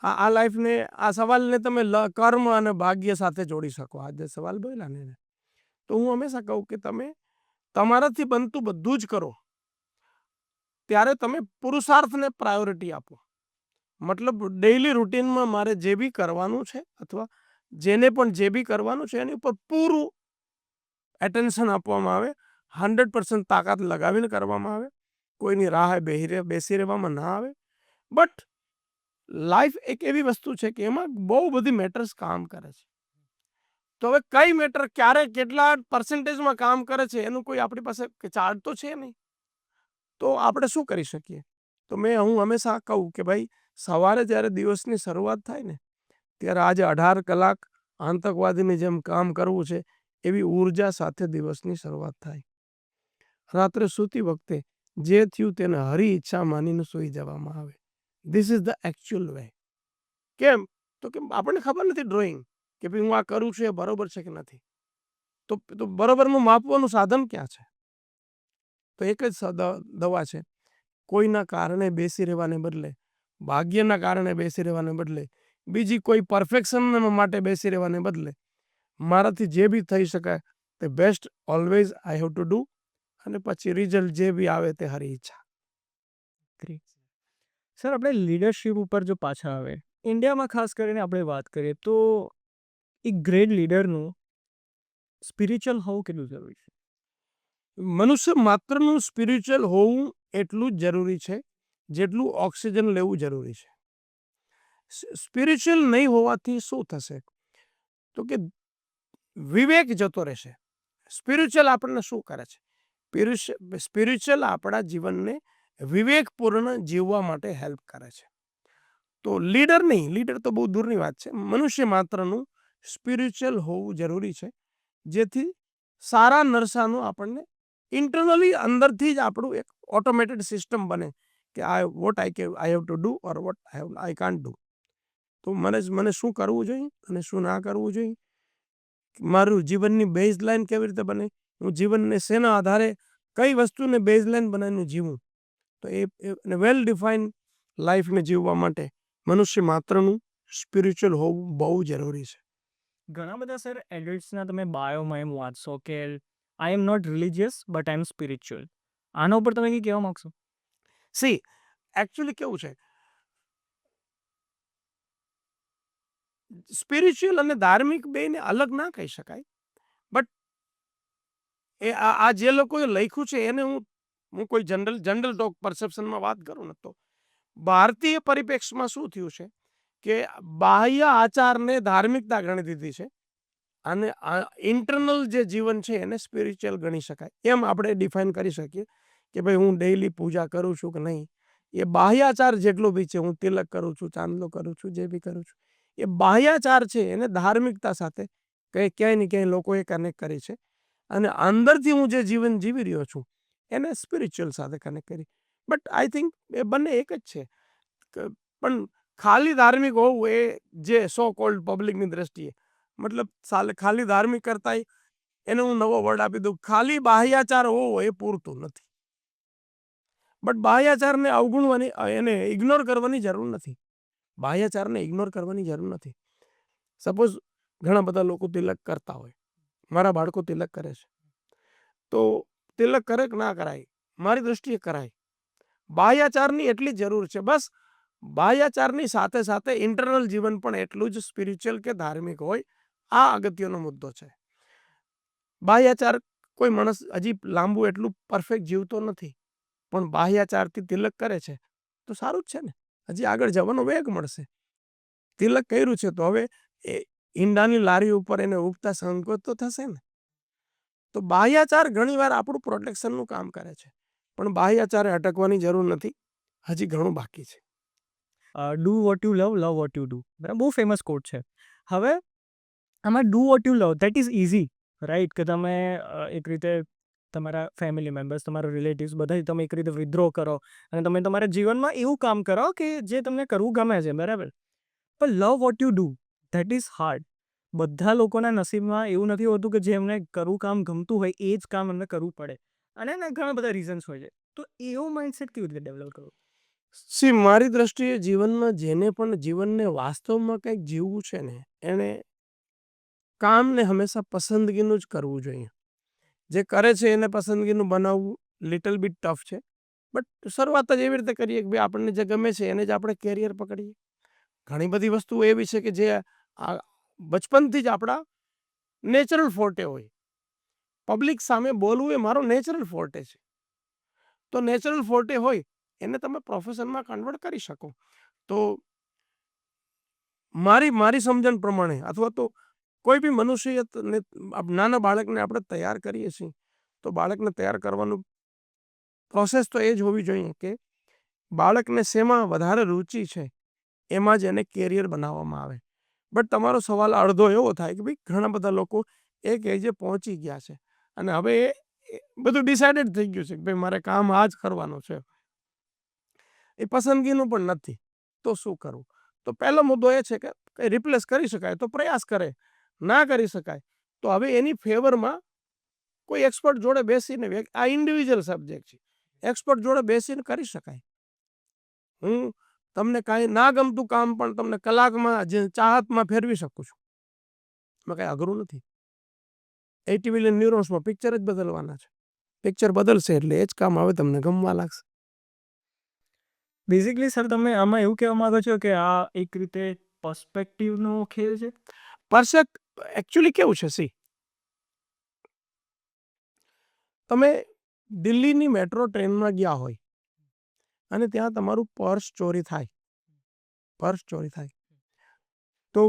આ લાઈફને, આ સવાલને તમે કર્મ અને ભાગ્ય સાથે જોડી શકો. આ જે સવાલ બોલ્યા ને, તો હું હંમેશા કહું કે તમે તમારાથી બનતું બધું જ કરો, ત્યારે તમે પુરુષાર્થને પ્રાયોરિટી આપો. મતલબ ડેઇલી રૂટીનમાં મારે જે બી કરવાનું છે, અથવા જેને પણ જે બી કરવાનું છે એની ઉપર પૂરું એટેન્શન આપવામાં આવે, 100% તાકાત લગાવીને કરવામાં આવે, કોઈની રાહ બેસી રહેવામાં ના આવે. બટ લાઈફ એક એવી વસ્તુ છે કે એમાં બહુ બધી મેટર્સ કામ કરે છે. તો હવે કઈ મેટર ક્યારે કેટલા પર્સન્ટેજમાં કામ કરે છે એનું કોઈ આપણી પાસે ચાર્ટ તો છે નહીં. તો આપણે શું કરી શકીએ? તો હું હંમેશા કહું કે ભાઈ સવારે જ્યારે દિવસની શરૂઆત થાય ને, ત્યારે આજે 18 કલાક આતંકવાદીની જેમ કામ કરવું છે એવી ઉર્જા સાથે દિવસની શરૂઆત થાય. રાત્રે સૂતી વખતે જે થયું તેને હરી ઈચ્છા માનીને સૂઈ જવામાં આવે. This is the actual way. કેમ? તો કે આપણને ખબર નથી ડ્રોઈંગ કે ભાઈ હું આ કરું છું એ બરોબર છે કે નથી. તો બરોબરનું માપવાનું સાધન ક્યાં છે? તો એક જ દવા છે. કોઈના કારણે બેસી રહેવાને બદલે, ભાગ્યના કારણે બેસી રહેવાને બદલે, બીજી કોઈ પરફેક્શન માટે બેસી રહેવાને બદલે, મારાથી જે બી થઈ શકાય તે best always I have to do, અને પછી રિઝલ્ટ જે બી આવે તે હરી ઈચ્છા. સર આપણે લીડરશિપ ઉપર જો પાછા આવે, ઇન્ડિયામાં ખાસ કરીને આપણે વાત કરીએ તો એક ગ્રેટ લીડરનું સ્પિરિચ્યુઅલ હોવું કેટલું જરૂરી છે? મનુષ્ય માત્રનું સ્પિરિચ્યુઅલ હોવું એટલું જ જરૂરી છે જેટલું ઓક્સિજન લેવું જરૂરી છે. સ્પિરિચ્યુઅલ નહીં હોવાથી શું થશે? તો કે વિવેક જતો રહેશે. સ્પિરિચ્યુઅલ આપણને શું કરે છે? સ્પિરિચ્યુઅલ આપણા જીવનને વિવેકપૂર્ણ જીવવા માટે હેલ્પ કરે છે. તો લીડર નહીં, લીડર તો બહુ દૂરની વાત છે, મનુષ્ય માત્રનું સ્પિરિચ્યુઅલ હોવું જરૂરી છે, જેથી સારા નરસાનું આપણને ઇન્ટરનલી અંદરથી જ આપણું એક ઓટોમેટેડ સિસ્ટમ બને કે I have to do or what I can't do. તો મને શું કરવું જોઈએ અને શું ના કરવું જોઈએ, મારું જીવનની બેઝ લાઇન કેવી રીતે બને, હું જીવનને શેના આધારે કઈ વસ્તુને બેઝ લાઇન બનાવીને જીવું, તો એ વેલ ડિફાઇન લાઈફને જીવવા માટે મનુષ્ય માત્રનું સ્પિરિચ્યુઅલ હોવું બહુ જરૂરી છે. ઘણા બધા સર એડલ્ટ્સના તમે બાયોમાં એમ વાંચશો કે I am not religious but I am spiritual. આના ઉપર તમે કંઈ કહેવા માગશો? સી એકચ્યુઅલી કેવું છે, સ્પિરિચ્યુઅલ અને ધાર્મિક બેને અલગ ના કહી શકાય, બટ આ જે લોકોએ લખ્યું છે એને હું કોઈ જનરલ ટોક પરસેપ્શનમાં વાત કરું ને, તો ભારતીય પરિપ્રેક્ષમાં શું થયું છે કે બાહ્ય આચારને ધાર્મિકતા ગણી દીધી છે અને ઇન્ટરનલ જે જીવન છે એને સ્પિરિચ્યુઅલ ગણી શકાય. એમ આપણે ડિફાઇન કરી શકીએ કે ભાઈ હું ડેઈલી પૂજા કરું છું કે નહીં, એ બાહ્યાચાર જેટલો બી છે, હું તિલક કરું છું, ચાંદલો કરું છું, જે બી કરું છું, એ બાહ્યાચાર છે એને ધાર્મિકતા સાથે ક્યાંય ને ક્યાંય લોકોએ કનેક્ટ કરી છે, અને અંદરથી હું જે જીવન જીવી રહ્યો છું એને સ્પિરિચ્યુઅલ સાથે કનેક્ટ કરી. બટ આઈ થિંક એ બંને એક જ છે. પણ ખાલી ધાર્મિક હોવું એ જે સો કોલ્ડ પબ્લિકની દ્રષ્ટિએ, મતલબ ખાલી ધાર્મિક કરતા એને હું નવો વર્ડ આપી દઉં, ખાલી બાહ્યાચાર હોવો એ પૂરતું નથી. બટ બાહ્યાચારને અવગણવાની, એને ઇગ્નોર કરવાની જરૂર નથી. બાહ્યાચારને ઇગ્નોર કરવાની જરૂર નથી. સપોઝ ઘણા બધા લોકો તિલક કરતા હોય, મારા બાળકો તિલક કરે છે, તો તિલક કરે કે ના કરાય, મારી દ્રષ્ટિએ કરાય. બાહ્યાચારની એટલી જરૂર છે, બસ બાહ્યાચારની સાથે સાથે ઇન્ટરનલ જીવન પણ એટલું જ સ્પિરિચ્યુઅલ કે ધાર્મિક હોય, આ અગત્યનો મુદ્દો છે. બાહ્યાચાર કોઈ માણસ હજી લાંબુ એટલું પરફેક્ટ જીવતો નથી, પણ બાહ્યાચારથી તિલક કરે છે તો સારું જ છે ને, હજી આગળ જવાનો વેગ મળશે. તિલક કર્યું છે તો હવે એ ઈંડાની લારી ઉપર એને ઉગતા સંકોચ તો થશે ને. તો બાહ્યાચાર ઘણીવાર આપણું પ્રોટેક્શનનું કામ કરે છે, પણ બાહ્યાચારે અટકવાની જરૂર નથી, હજી ઘણું બાકી છે. Do what you love, love what you do. બરાબર, બહુ ફેમસ કોટ છે. હવે આમાં do what you love that is easy, right? કે તમે એક રીતે તમારા ફેમિલી મેમ્બર્સ, તમારા રિલેટિવ્સ બધાથી તમે એક રીતે વિદ્રોહ કરો અને તમે તમારા જીવનમાં એવું કામ કરો કે જે તમને કરવું ગમે છે, બરાબર? પણ love what you do that is hard. બધા લોકોના નસીબમાં એવું નથી હોતું કે જે એમને કરવું કામ ગમતું હોય એ જ કામ એમને કરવું પડે, અને એના ઘણા બધા રીઝન્સ હોય છે. તો એવો માઇન્ડસેટ કેવી રીતે ડેવલપ કરવો? સી મારી દ્રષ્ટિએ જીવનમાં જેને પણ જીવનને વાસ્તવમાં કંઈક જીવવું છે ને, એને કામને હંમેશા પસંદગીનું જ કરવું જોઈએ. જે કરે છે એને પસંદગીનું બનાવવું લિટલ બીટ ટફ છે, બટ શરૂઆત જ એવી રીતે કરીએ કે ભાઈ આપણને જે ગમે છે એને જ આપણે કેરિયર પકડીએ. ઘણી બધી વસ્તુઓ એવી છે કે જે બચપનથી જ આપણા નેચરલ ફોર્ટે હોય. પબ્લિક સામે બોલવું એ મારો નેચરલ ફોર્ટે છે, તો નેચરલ ફોર્ટે હોય એને તમે પ્રોફેશનમાં કન્વર્ટ કરી શકો. તો મારી સમજણ પ્રમાણે, અથવા તો કોઈ બી મનુષ્ય નાના બાળકને આપણે તૈયાર કરીએ છીએ, તો બાળકને તૈયાર કરવાનું પ્રોસેસ તો એ જ હોવી જોઈએ કે બાળકને શેમાં વધારે રુચિ છે એમાં જ એને કેરિયર બનાવવામાં આવે. બટ તમારો સવાલ અડધો એવો થાય કે ભાઈ ઘણા બધા લોકો એક એજે પહોંચી ગયા છે અને હવે એ બધું ડિસાઇડેડ થઈ ગયું છે કે ભાઈ મારે કામ આ જ કરવાનું છે. એ પસંદગીનું પણ નથી. તો શું કરવું? તો પહેલો મુદ્દો એ છે કે કંઈ રિપ્લેસ કરી શકાય તો પ્રયાસ કરે, ના કરી શકાય તો હવે એની ફેવરમાં કોઈ એક્સપર્ટ જોડે બેસીને આ ઇન્ડિવિજ્યુઅલ સબ્જેક્ટ છે, એક્સપર્ટ જોડે બેસીને કરી શકાય. હું તમને કાંઈ ના ગમતું કામ પણ તમને કલાકમાં જે ચાહતમાં ફેરવી શકું છું. એમાં કાંઈ અઘરું નથી. 80 બિલિયન ન્યુરોન્સમાં પિક્ચર જ બદલવાના છે. પિક્ચર બદલશે એટલે એ જ કામ હવે તમને ગમવા લાગશે. બેઝિકલી સર તમે આમાં એવું કહેવા માંગો છો કે આ એક રીતે પર્સપેક્ટિવનો ખેલ છે? પરફેક્ટ એકચ્યુઅલી કેવું છે સી, તમે દિલ્હીની મેટ્રો ટ્રેનમાં ગયા હોય અને ત્યાં તમારું પર્સ ચોરી થાય તો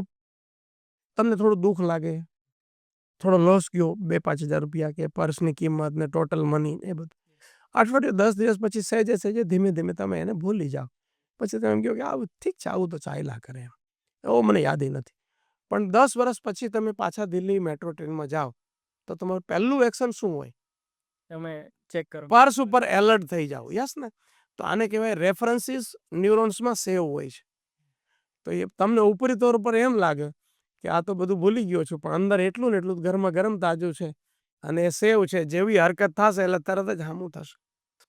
તમને થોડું દુઃખ લાગે, થોડો લોસ ગયો, 2-5 હજાર રૂપિયા કે પર્સની કિંમત ને ટોટલ મની એ બધું. અઠવાડિયું 10 દિવસ પછી સહેજે ધીમે ધીમે તમે એને ભૂલી જાઓ. પછી તમે એમ કહો કે આવું ઠીક છે, આવું તો ચાલ્યા કરે, એવો મને યાદ નથી. પણ 10 વર્ષ પછી તમે પાછા દિલ્હી મેટ્રો ટ્રેનમાં જાઓ તો તમારું પહેલું એક્શન શું હોય? તમે ચેક કરો. પર્સ ઉપર એલર્ટ થઈ જાઓ. યસ ને? તો આને કહેવાય રેફરન્સીસ ન્યુરોન્સમાં સેવ હોય છે. તો એ તમને ઉપરી તौर પર એમ લાગે કે આ તો બધું ભૂલી ગયો છું, પણ અંદર એટલું ને એટલું ગરમા ગરમ તાજું છે અને એ સેવ છે. જેવી હરકત થશે એટલે તરત જ હામું થશે.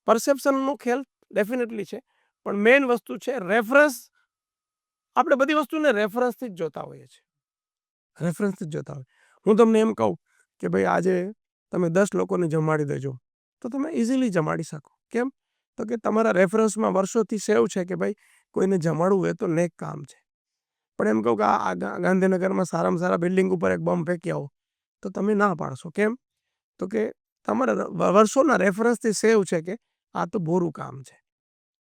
પરસેપ્શનનો ખેલ ડેફિનેટલી છે, પણ મેઇન વસ્તુ છે રેફરન્સ. આપણે બધી વસ્તુને રેફરન્સથી જ જોતા હોઈએ છીએ. રેફરન્સથી જ જોતા હોય. હું તમને એમ કહું કે ભાઈ આજે તમે 10 લોકોને જમાડી દેજો તો તમે ઇઝીલી જમાડી શકો. કેમ? તો કે તમારા રેફરન્સમાં વર્ષોથી સેવ છે કે ભાઈ કોઈને જમાડવું એ તો નેક કામ છે. પણ એમ કહું કે આ ગાંધીનગરમાં સારામાં સારા બિલ્ડિંગ ઉપર એક બોમ્બ ફેંકી આવો તો તમે ના પાડશો. કેમ? તો કે તમારા વર્ષોના રેફરન્સથી સેવ છે કે આ તો બોરું કામ છે.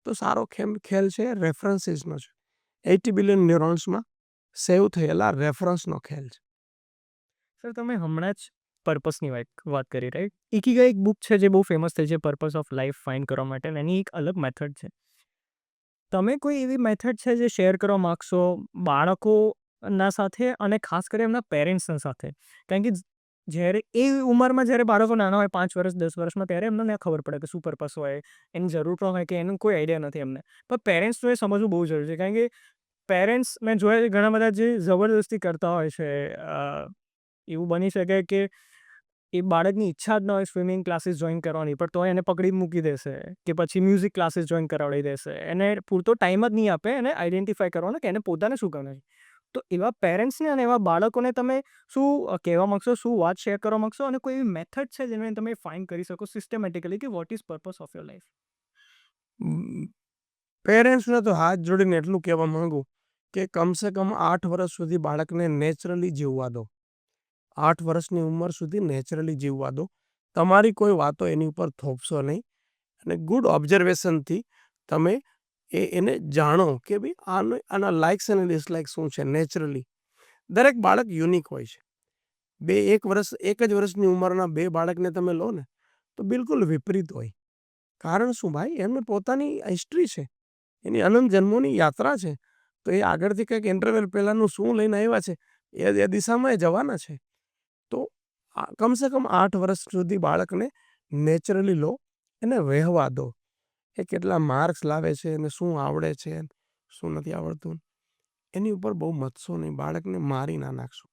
તો સારો ખેલ છે રેફરન્સીસનો છે. 80 બિલિયન ન્યુરોન્સમાં સેવ થયેલા રેફરન્સનો ખેલ છે. સર તમે હમણાં જ પર્પસની વાત કરી, રાઈટ? ઇકિગાઈ એક બુક છે જે બહુ ફેમસ થઈ છે પર્પસ ઓફ લાઈફ ફાઇન્ડ કરવા માટે, અને એની એક અલગ મેથડ છે. તમે કોઈ એવી મેથડ છે જે શેર કરવા માગશો બાળકોના સાથે અને ખાસ કરી એમના પેરેન્ટ્સના સાથે? કારણ કે જ્યારે એ ઉંમરમાં જ્યારે બાળકો નાના હોય 5 વર્ષ 10 વર્ષમાં, ત્યારે એમને ના ખબર પડે કે શું પર્પસ હોય, એની જરૂર પણ હોય કે એનું કોઈ આઈડિયા નથી એમને. પણ પેરેન્ટ્સનું એ સમજવું બહુ જરૂરી છે, કારણ કે પેરેન્ટ્સ મેં જોયા છે ઘણા બધા જે જબરદસ્તી કરતા હોય છે. એવું બની શકે કે એ બાળકની ઈચ્છા જ ન હોય સ્વિમિંગ ક્લાસીસ જોઈન કરવાની, પણ તોય એને પકડી મૂકી દેશે કે પછી મ્યુઝિક ક્લાસીસ જોઈન કરાવડી દેશે. એને પૂરતો ટાઈમ જ નહીં આપે એને આઈડેન્ટિફાય કરવાનો કે એને પોતાને શું ગમે છે. તો એવા પેરેન્ટ્સને અને એવા બાળકોને તમે શું કહેવા માગશો, શું વાત શેર કરવા માગશો, અને કોઈ એવી મેથડ છે જેને તમે ફાઇન્ડ કરી શકો સિસ્ટમેટિકલી કે what is purpose of your life? પેરેન્ટ્સને તો હાથ જોડીને એટલું કહેવા માંગુ કે કમસે કમ 8 વર્ષ સુધી બાળકને નેચરલી જીવવા દો. 8 વર્ષની ઉંમર સુધી નેચરલી જીવવા દો. તમારી કોઈ વાતો એની ઉપર થોપશો નહીં અને ગુડ ઓબ્ઝર્વેશનથી તમે એને જાણો કે ભાઈ આના લાઇક્સ અને ડિસલાઇક્સ શું છે. નેચરલી દરેક બાળક યુનિક હોય છે. એક જ વર્ષની ઉંમરના 2 બાળકને તમે લો ને તો બિલકુલ વિપરીત હોય. કારણ શું ભાઈ? એમને પોતાની હિસ્ટ્રી છે, એની અનંત જન્મોની યાત્રા છે. તો એ આગળથી કંઈક ઇન્ટરવેલ પહેલાંનું શું લઈને આવ્યા છે એ દિશામાં એ જવાના છે. તો કમસે કમ 8 વર્ષ સુધી બાળકને નેચરલી લો, એને વહેવા દો. એ કેટલા માર્ક્સ લાવે છે, એને શું આવડે છે, શું નથી આવડતું, એની ઉપર બહુ મથશો નહીં. બાળકને મારી ના નાખશો.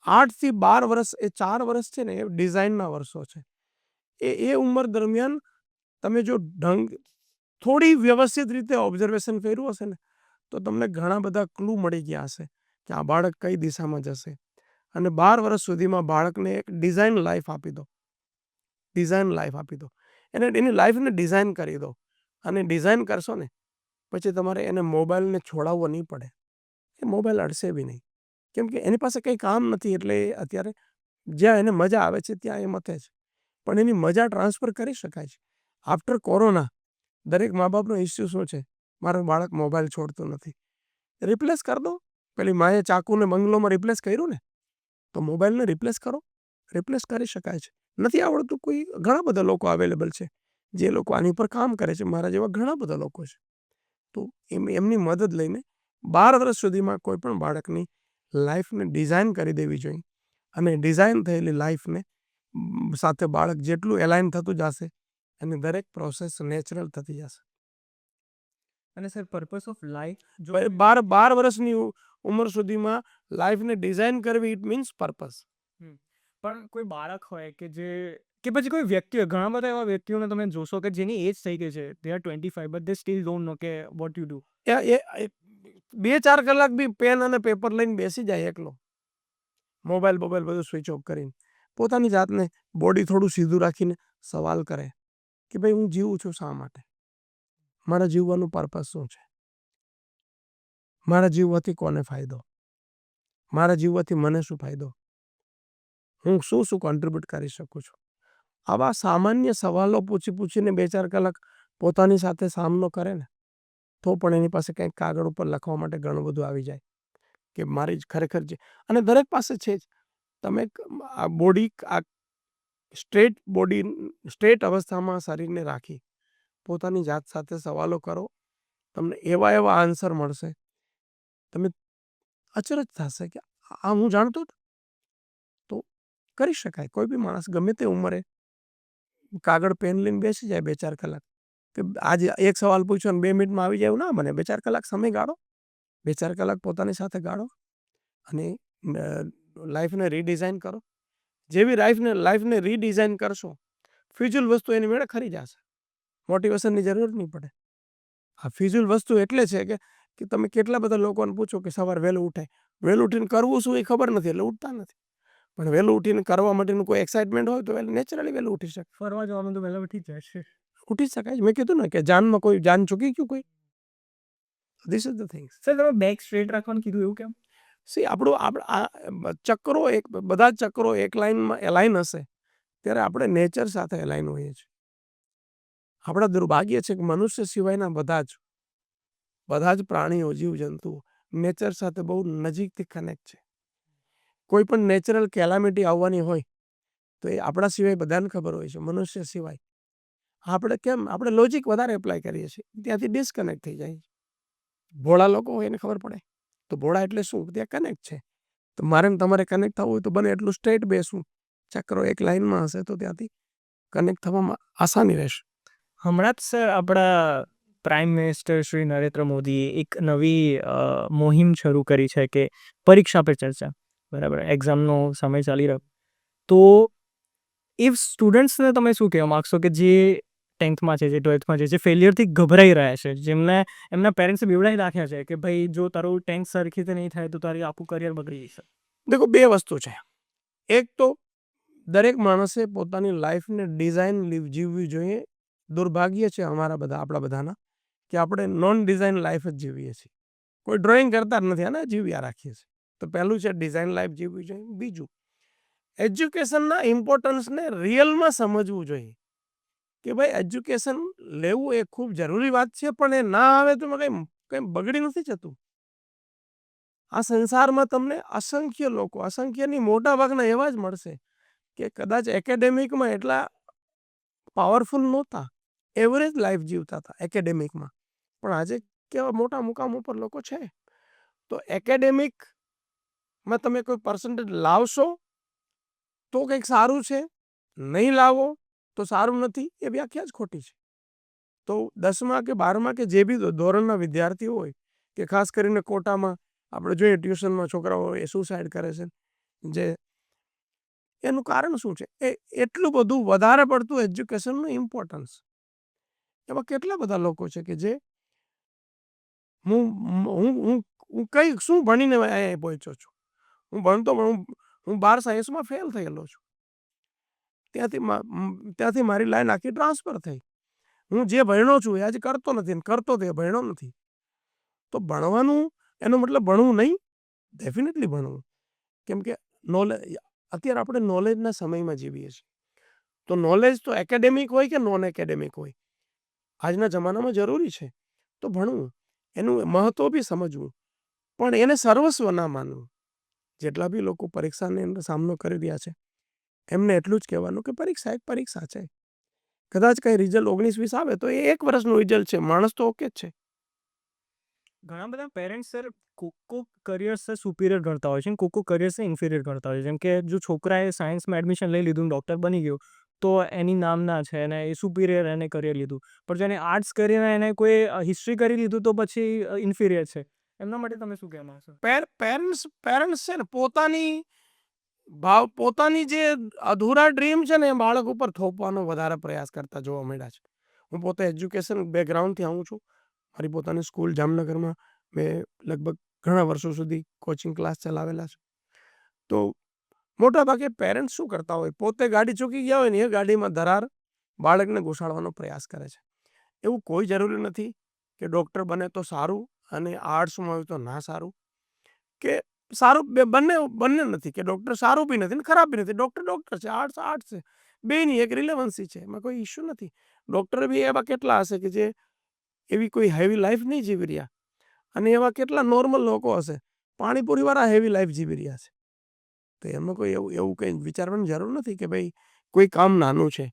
8 થી 12 વર્ષ, એ 4 વર્ષ છે ને એ ડિઝાઇનના વર્ષો છે. એ ઉંમર દરમિયાન તમે જો થોડી વ્યવસ્થિત રીતે ઓબ્ઝર્વેશન કર્યું હશે ને તો તમને ઘણા બધા ક્લુ મળી ગયા હશે કે આ બાળક કઈ દિશામાં જશે. અને 12 વર્ષ સુધીમાં બાળકને એક ડિઝાઇન લાઈફ આપી દો. એની લાઈફને ડિઝાઇન કરી દો. અને ડિઝાઇન કરશો ને પછી તમારે એને મોબાઈલને છોડાવવો નહીં પડે. એ મોબાઈલ અડશે બી નહીં, કેમ કે એની પાસે કંઈ કામ નથી. એટલે અત્યારે જ્યાં એને મજા આવે છે ત્યાં એ મથે છે. પણ એની મજા ટ્રાન્સફર કરી શકાય છે. આફ્ટર કોરોના દરેક મા બાપનો ઇસ્યુ શું છે? મારું બાળક મોબાઈલ છોડતું નથી. રિપ્લેસ કરી દો. પેલી માએ ચાકુને બંગલોમાં રિપ્લેસ કર્યું ને, તો મોબાઈલને રિપ્લેસ કરો. રિપ્લેસ કરી શકાય છે. નથી આવડતું, કોઈ ઘણા બધા લોકો અવેલેબલ છે જે લોકો આની પર કામ કરે છે. મારા જેવા ઘણા બધા લોકો છે. તો એમની મદદ લઈને 12 વર્ષ સુધીમાં કોઈ પણ બાળકની લાઈફને ડિઝાઇન કરી દેવી જોઈએ. અને ડિઝાઇન થયેલી લાઈફને સાથે બાળક જેટલું એલાઇન થતું જશે એની દરેક પ્રોસેસ નેચરલ થતી જશે. અને સર પર્પસ ઓફ લાઈફ જો ભાઈ 12 વર્ષની ઉંમર સુધીમાં લાઈફને ડિઝાઇન કરવી ઇટ મીન્સ પર્પસ. પણ કોઈ બાળક હોય કે પછી કોઈ વ્યક્તિ હોય, ઘણા બધા એવા વ્યક્તિઓને તમે જોશો કે જેની એજ થઈ ગઈ છે, they are 25 but they steel don't know કે વોટ યુ ડુ. એ 2-4 કલાક બી પેન અને પેપર લઈને બેસી જાય એકલો, મોબાઈલ બધું સ્વિચ ઓફ કરીને, પોતાની જાતને બોડી થોડું સીધું રાખીને સવાલ કરે કે ભાઈ હું જીવું છું શા માટે, મારા જીવવાનું પર્પસ શું છે, મારા જીવવાથી કોને ફાયદો, મારા જીવવાથી મને શું ફાયદો, હું શું કોન્ટ્રીબ્યુટ કરી શકું છું. આવા સામાન્ય સવાલો પૂછીને 2-4 કલાક પોતાની સાથે સામનો કરે ને તો પણ એની પાસે કંઈક કાગળ ઉપર લખવા માટે ઘણું બધું આવી જાય કે મારી જ ખરેખર છે. અને દરેક પાસે છે જ. તમે આ બોડી આ સ્ટ્રેટ અવસ્થામાં શરીરને રાખી પોતાની જાત સાથે સવાલો કરો, તમને એવા આન્સર મળશે, તમે અચરજ થશે કે આ હું જાણતો હતો. તો કરી શકાય, કોઈ બી માણસ ગમે તે ઉંમરે કાગળ પેન લઈને બેસી જાય 2-4 કલાક, કે આજે એક સવાલ પૂછ્યો અને 2 મિનિટમાં આવી જાય એવું ના બને. 2-4 કલાક સમય ગાળો, 2-4 કલાક પોતાની સાથે ગાળો અને લાઈફને રીડિઝાઇન કરો. જેવી લાઈફને રીડિઝાઇન કરશો, ફ્યુઝુલ વસ્તુ એની મેળે ખરી જશે, મોટિવેશનની જરૂર નહીં પડે. આ ફ્યુઝુલ વસ્તુ એટલે છે કે તમે કેટલા બધા લોકોને પૂછો કે સવારે વહેલું ઉઠાય, વહેલું ઉઠીને કરવું શું એ ખબર નથી એટલે ઉઠતા નથી. પણ વહેલું ઉઠીને કરવા માટેનું કોઈ એક્સાઇટમેન્ટ હોય તો નેચરલી વહેલું ઉઠી શકે, ફરવા જવાનું તો વહેલા ઉઠી જ જાય છે. ઉઠી શકાય. મેં કીધું ને કે જાનમાં કોઈ જાન ચૂકી ગયું કોઈ. This is the things. Sir તમે બેક સ્ટ્રેટ રાખવાનું કીધું, એવું કેમ? સી ચક્રો બધા ચક્રો એક લાઈનમાં એલાઇન હશે ત્યારે આપણે નેચર સાથે એલાઇન હોઈએ છીએ. આપણા દુર્ભાગ્ય છે કે મનુષ્ય સિવાયના બધા જ પ્રાણીઓ જીવજંતુ નેચર સાથે બહુ નજીકથી કનેક્ટ છે. કોઈ પણ નેચરલ કેલામિટી આવવાની હોય તો એ આપણા સિવાય બધાને ખબર હોય છે, મનુષ્ય સિવાય. આપણે લોજિક વધારે એપ્લાય કરીએ છીએ, ત્યાંથી ડિસ્કનેક્ટ થઈ જાય. ભોળા લોકો હોય એને ખબર પડે તો ભોળા એટલે શું, ત્યાં કનેક્ટ છે. તો મારે તમારે કનેક્ટ થવું હોય તો બને એટલું સ્ટ્રેટ બેસવું, ચક્રો એક લાઈનમાં હશે તો ત્યાંથી કનેક્ટ થવામાં આસાની રહેશે. હમણાં જ સર આપણા પ્રાઇમ મિનિસ્ટર શ્રી નરેન્દ્ર મોદીએ એક નવી મુહિમ શરૂ કરી છે કે પરીક્ષા પે ચર્ચા, બરાબર, એક્ઝામનો સમય ચાલી રહ્યો. તો એ સ્ટુડન્ટ્સને તમે શું કહેવા માગશો કે જે 10થમાં છે, જે 12થમાં છે, જે ફેલિયરથી ગભરાઈ રહ્યા છે, જેમને એમના પેરેન્ટ્સે બીવડાવી રાખ્યા છે કે ભાઈ જો તારું 10th સરખી રીતે નહીં થાય તો તારી આખું કરિયર બગડી જશે. દેખો, 2 વસ્તુ છે. એક તો દરેક માણસે પોતાની લાઈફને ડિઝાઇન જીવવી જોઈએ. દુર્ભાગ્ય છે આપણા બધાના કે આપણે નોન ડિઝાઇન લાઈફ જ જીવીએ છીએ. કોઈ ડ્રોઈંગ કરતા જ નથી અને જીવ્યા રાખીએ છીએ. તો પહેલું છે ડિઝાઇન લાઈફ જીવવી જોઈએ. બીજું, એજ્યુકેશનના ઇમ્પોર્ટન્સને રિયલમાં સમજવું જોઈએ કે ભાઈ એજ્યુકેશન લેવું એ ખૂબ જરૂરી વાત છે, પણ એ ના આવે તો કંઈ બગડી નથી જતું. આ સંસારમાં તમને અસંખ્યની મોટા ભાગના એવા જ મળશે કે કદાચ એકેડેમિકમાં એટલા પાવરફુલ નહોતા, એવરેજ લાઈફ જીવતા હતા એકેડેમિકમાં, પણ આજે કેવા મોટા મુકામ ઉપર લોકો છે. તો એકેડેમિકમાં તમે કોઈ પર્સન્ટેજ લાવશો તો કંઈક સારું છે, નહીં લાવો તો સારું નથી, એ વ્યાખ્યા જ ખોટી છે. તો 10મા કે 12મા કે જે બી ધોરણના વિદ્યાર્થીઓ હોય કે ખાસ કરીને કોટામાં આપણે જોઈએ ટ્યુશનમાં છોકરાઓ એ સુસાઇડ કરે છે, જે એનું કારણ શું છે? એ એટલું બધું વધારે પડતું એજ્યુકેશનનું ઇમ્પોર્ટન્સ. એવા કેટલા બધા લોકો છે કે જે હું કઈ શું ભણીને અહીંયા પહોંચ્યો છું, હું 12 સાયન્સમાં ફેલ થયેલો છું, ત્યાંથી મારી લાઈન આખી ટ્રાન્સફર થઈ. હું જે ભણ્યો છું એ આજે કરતો નથી, કરતો તે ભણ્યો નથી. તો ભણવાનું એનો મતલબ ભણવું નહીં, ડેફિનેટલી ભણવું. કેમ કે અત્યારે આપણે નોલેજના સમયમાં જીવીએ છીએ. તો નોલેજ તો એકેડેમિક હોય કે નોન એકેડેમિક હોય, આજના જમાનામાં જરૂરી છે. તો ભણવું, એનું મહત્વ બી સમજવું, પણ એને સર્વસ્વ ના માનવું. જેટલા બી લોકો પરીક્ષાનો સામનો કરી રહ્યા છે એમને એટલું જ કહેવાનું કે પરીક્ષા એક પરીક્ષા છે. કદાચ કંઈ રિઝલ્ટ 19-20 આવે તો એ 1 વર્ષનું રિઝલ્ટ છે, માણસ તો ઓકે જ છે. ઘણા બધા પેરેન્ટ્સ સર કોક કરિયર્સને સુપિરિયર ગણતા હોય છે, કોક કરિયર્સને ઇન્ફિરિયર ગણતા હોય છે. જેમ કે જો છોકરાએ સાયન્સમાં એડમિશન લઈ લીધું, ડૉક્ટર બની ગયો, તો એની નામના છે અને એ સુપિરિયર એને કરી લીધું. પણ જેને આર્ટ્સ કરીને એને કોઈ હિસ્ટ્રી કરી લીધું તો પછી ઇન્ફિરિયર છે. એમના માટે તમે શું કહેવા માંગશો? પેરેન્ટ્સ છે ને પોતાની જે અધૂરા ડ્રીમ છે ને એ બાળક ઉપર થોપવાનો વધારે પ્રયાસ કરતા જોવા મળ્યા છે. હું પોતે એજ્યુકેશન બેકગ્રાઉન્ડથી આવું છું. મારી પોતાની સ્કૂલ જામનગરમાં મેં લગભગ ઘણા વર્ષો સુધી કોચિંગ ક્લાસ ચલાવેલા છે. તો મોટા ભાગે પેરેન્ટ્સ શું કરતા હોય, પોતે ગાડી ચૂકી ગયા હોય ને એ ગાડીમાં ધરાર બાળકને ઘુસાડવાનો પ્રયાસ કરે છે. એવું કોઈ જરૂરી નથી કે ડૉક્ટર બને તો સારું અને આર્ટ્સમાં હોય તો ના સારું, કે સારું બંને નથી, કે ડૉક્ટર સારું બી નથી ને ખરાબ બી નથી. ડૉક્ટર છે, આર્ટ્સ છે, બેની એક રિલેવન્સી છે, એમાં કોઈ ઇશ્યુ નથી. ડૉક્ટર બી એવા કેટલા હશે કે જે એવી કોઈ હેવી લાઈફ નહીં જીવી રહ્યા, અને એવા કેટલા નોર્મલ લોકો હશે પાણીપુરીવાળા હેવી લાઈફ જીવી રહ્યા છે. તો એમાં કોઈ એવું કંઈ વિચારવાની જરૂર નથી કે ભાઈ કોઈ કામ નાનું છે.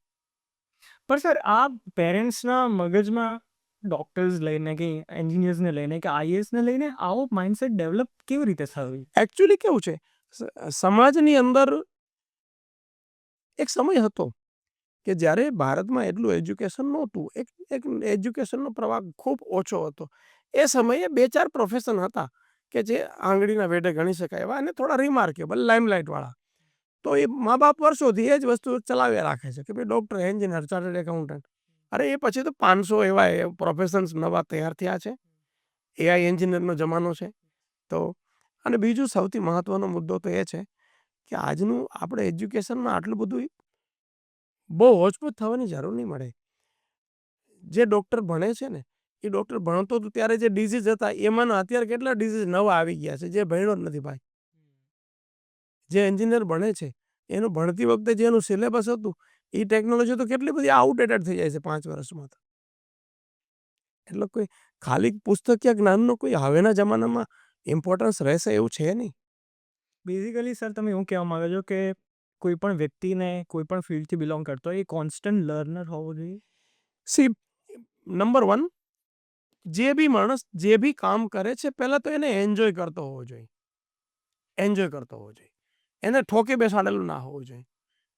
પણ સર આ પેરેન્ટ્સના મગજમાં ડૉક્ટર્સ લઈને કે એન્જિનિયર્સને લઈને કે આઈએએસને લઈને આવો માઇન્ડસેટ ડેવલપ કેવી રીતે થયું? એકચ્યુઅલી કેવું છે, સમાજની અંદર એક સમય હતો કે જ્યારે ભારતમાં એટલું એજ્યુકેશન નહોતું, એક એજ્યુકેશનનો પ્રવાહ ખૂબ ઓછો હતો. એ સમયે 2-4 પ્રોફેશન હતા કે જે આંગળીના વેઢે ગણી શકાય એવા અને થોડા રિમાર્કેબલ લાઇમલાઇટવાળા. તો એ મા બાપ વર્ષોથી એ જ વસ્તુ ચલાવ્યા રાખે છે કે ભાઈ ડૉક્ટર, એન્જિનિયર, ચાર્ટર્ડ એકાઉન્ટન્ટ. અરે એ પછી તો 500 એવા પ્રોફેશન્સ નવા તૈયાર થયા છે. એઆઈ એન્જિનિયરનો જમાનો છે. તો અને બીજું સૌથી મહત્વનો મુદ્દો તો એ છે કે આજનું આપણે એજ્યુકેશનમાં આટલું બધું બહુ હોચપોચ થવાની જરૂર નહીં મળે. જે ડૉક્ટર ભણે છે ને એ ડૉક્ટર ભણતો હતો ત્યારે જે ડિઝીઝ હતા એમાંના અત્યારે કેટલા ડિઝીઝ નવા આવી ગયા છે જે ભણ્યો જ નથી ભાઈ. જે એન્જિનિયર ભણે છે એનું ભણતી વખતે જે એનું સિલેબસ હતું એ ટેકનોલોજી તો કેટલી બધી આઉટડેટેડ થઈ જાય છે 5 વર્ષમાં તો. એટલે કોઈ ખાલી પુસ્તકીય જ્ઞાનનો કોઈ હવેના જમાનામાં ઇમ્પોર્ટન્સ રહેશે એવું છે નહીં. બેઝિકલી સર તમે એવું કહેવા માંગો છો કે કોઈ પણ વ્યક્તિને કોઈ પણ ફિલ્ડથી બિલોંગ કરતો હોય એ કોન્સ્ટન્ટ લર્નર હોવો જોઈએ? સી, નંબર 1, જે બી માણસ જે બી કામ કરે છે પહેલાં તો એને એન્જોય કરતો હોવો જોઈએ. એને ઠોકે બેસાડેલું ના હોવું જોઈએ.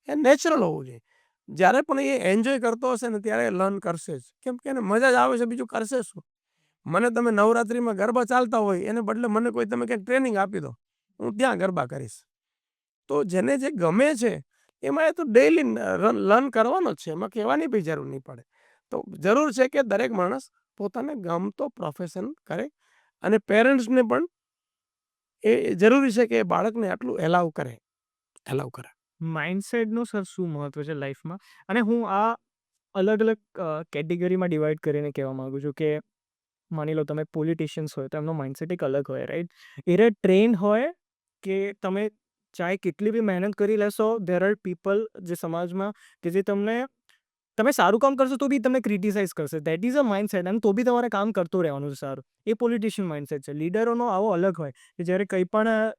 એ નેચરલ હોવું જોઈએ. જ્યારે પણ એ એન્જોય કરતો હશે ને ત્યારે લર્ન કરશે જ, કેમ કે એને મજા જ આવે છે, બીજું કરશે શું. મને તમે નવરાત્રિમાં ગરબા ચાલતા હોય એને બદલે મને કોઈ તમે કંઈક ટ્રેનિંગ આપી દો, હું ત્યાં ગરબા કરીશ. તો જેને જે ગમે છે એમાં એ તો ડેઈલી લર્ન કરવાનો જ છે, એમાં કહેવાની બી જરૂર નહીં પડે. તો જરૂર છે કે દરેક માણસ પોતાને ગમતો પ્રોફેશન કરે અને પેરેન્ટ્સને પણ એ જરૂરી છે કે બાળકને આટલું એલાવ કરે. માઇન્ડસેટનું સર શું મહત્વ છે લાઈફમાં? અને હું આ અલગ અલગ કેટેગરીમાં ડિવાઈડ કરીને કહેવા માગું છું કે માની લો તમે પોલિટિશિયન્સ હોય તો એમનો માઇન્ડસેટ એક અલગ હોય, રાઈટ? એ ટ્રેન હોય કે તમે ચાહે કેટલી બી મહેનત કરી લેશો, ધેર આર પીપલ જે સમાજમાં કે જે તમે સારું કામ કરશો તો બી તમને ક્રિટિસાઇઝ કરશે. દેટ ઇઝ અ માઇન્ડસેટ, અને તો બી તમારે કામ કરતું રહેવાનું છે સારું. એ પોલિટિશિયન માઇન્ડસેટ છે. લીડરોનો આવો અલગ હોય કે જ્યારે કંઈ પણ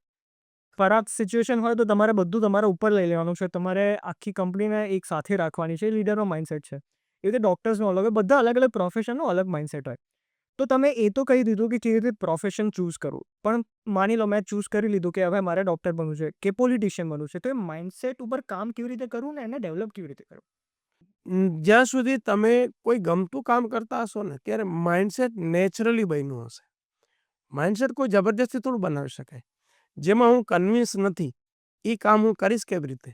ખરાબ સિચ્યુએશન હોય તો તમારે બધું તમારા ઉપર લઈ લેવાનું છે, તમારે આખી કંપનીને એક સાથે રાખવાની છે. એ લીડરનો માઇન્ડસેટ છે. એ રીતે ડૉક્ટર્સનો અલગ હોય, બધા અલગ અલગ પ્રોફેશનનો અલગ માઇન્ડસેટ હોય. તો તમે એ તો કહી દીધું કે કેવી રીતે પ્રોફેશન ચૂઝ કરવું, પણ માની લો મેં ચૂઝ કરી લીધું કે હવે મારે ડૉક્ટર બનવું છે કે પોલિટિશિયન બનવું છે, તો એ માઇન્ડસેટ ઉપર કામ કેવી રીતે કરવું ને એને ડેવલપ કેવી રીતે કરવું? જ્યાં સુધી તમે કોઈ ગમતું કામ કરતા હશો ને ત્યારે માઇન્ડસેટ નેચરલી બન્યું હશે. માઇન્ડસેટ કોઈ જબરદસ્તી થોડું બનાવી શકાય. જેમાં હું કન્વિન્સ નથી એ કામ હું કરીશ કેવી રીતે?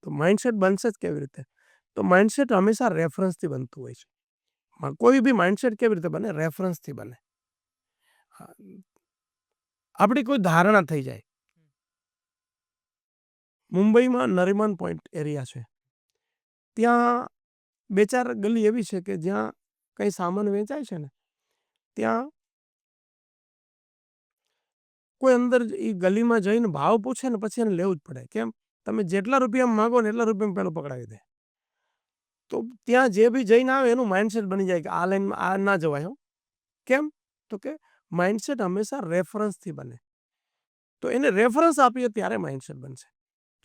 તો માઇન્ડસેટ બનશે જ કેવી રીતે? તો માઇન્ડસેટ હંમેશા રેફરન્સથી બનતું હોય છે. કોઈ બી માઇન્ડસેટ કેવી રીતે બને? રેફરન્સથી બને. આપણી કોઈ ધારણા થઈ જાય. મુંબઈમાં નરીમન પોઈન્ટ એરિયા છે, ત્યાં 2-4 ગલી એવી છે કે જ્યાં કંઈ સામાન વેચાય છે ને ત્યાં કોઈ અંદર એ ગલીમાં જઈને ભાવ પૂછે ને પછી એને લેવું જ પડે. કેમ? તમે જેટલા રૂપિયા માગો ને એટલા રૂપિયા પેલું પકડાવી દે. તો ત્યાં જે બી જઈને આવે એનું માઇન્ડસેટ બની જાય કે આ લાઈનમાં આ ના જવાય. કેમ? તો કે માઇન્ડસેટ હંમેશા રેફરન્સથી બને. તો એને રેફરન્સ આપીએ ત્યારે માઇન્ડસેટ બનશે.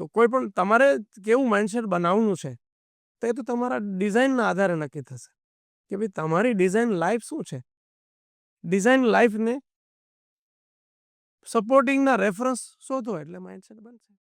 તો કોઈ પણ તમારે કેવું માઇન્ડસેટ બનાવવાનું છે તો એ તો તમારા ડિઝાઇનના આધારે નક્કી થશે કે ભાઈ તમારી ડિઝાઇન લાઈફ શું છે. ડિઝાઇન લાઈફને સપોર્ટિંગના રેફરન્સ શોધો એટલે માઇન્ડસેટ બનશે.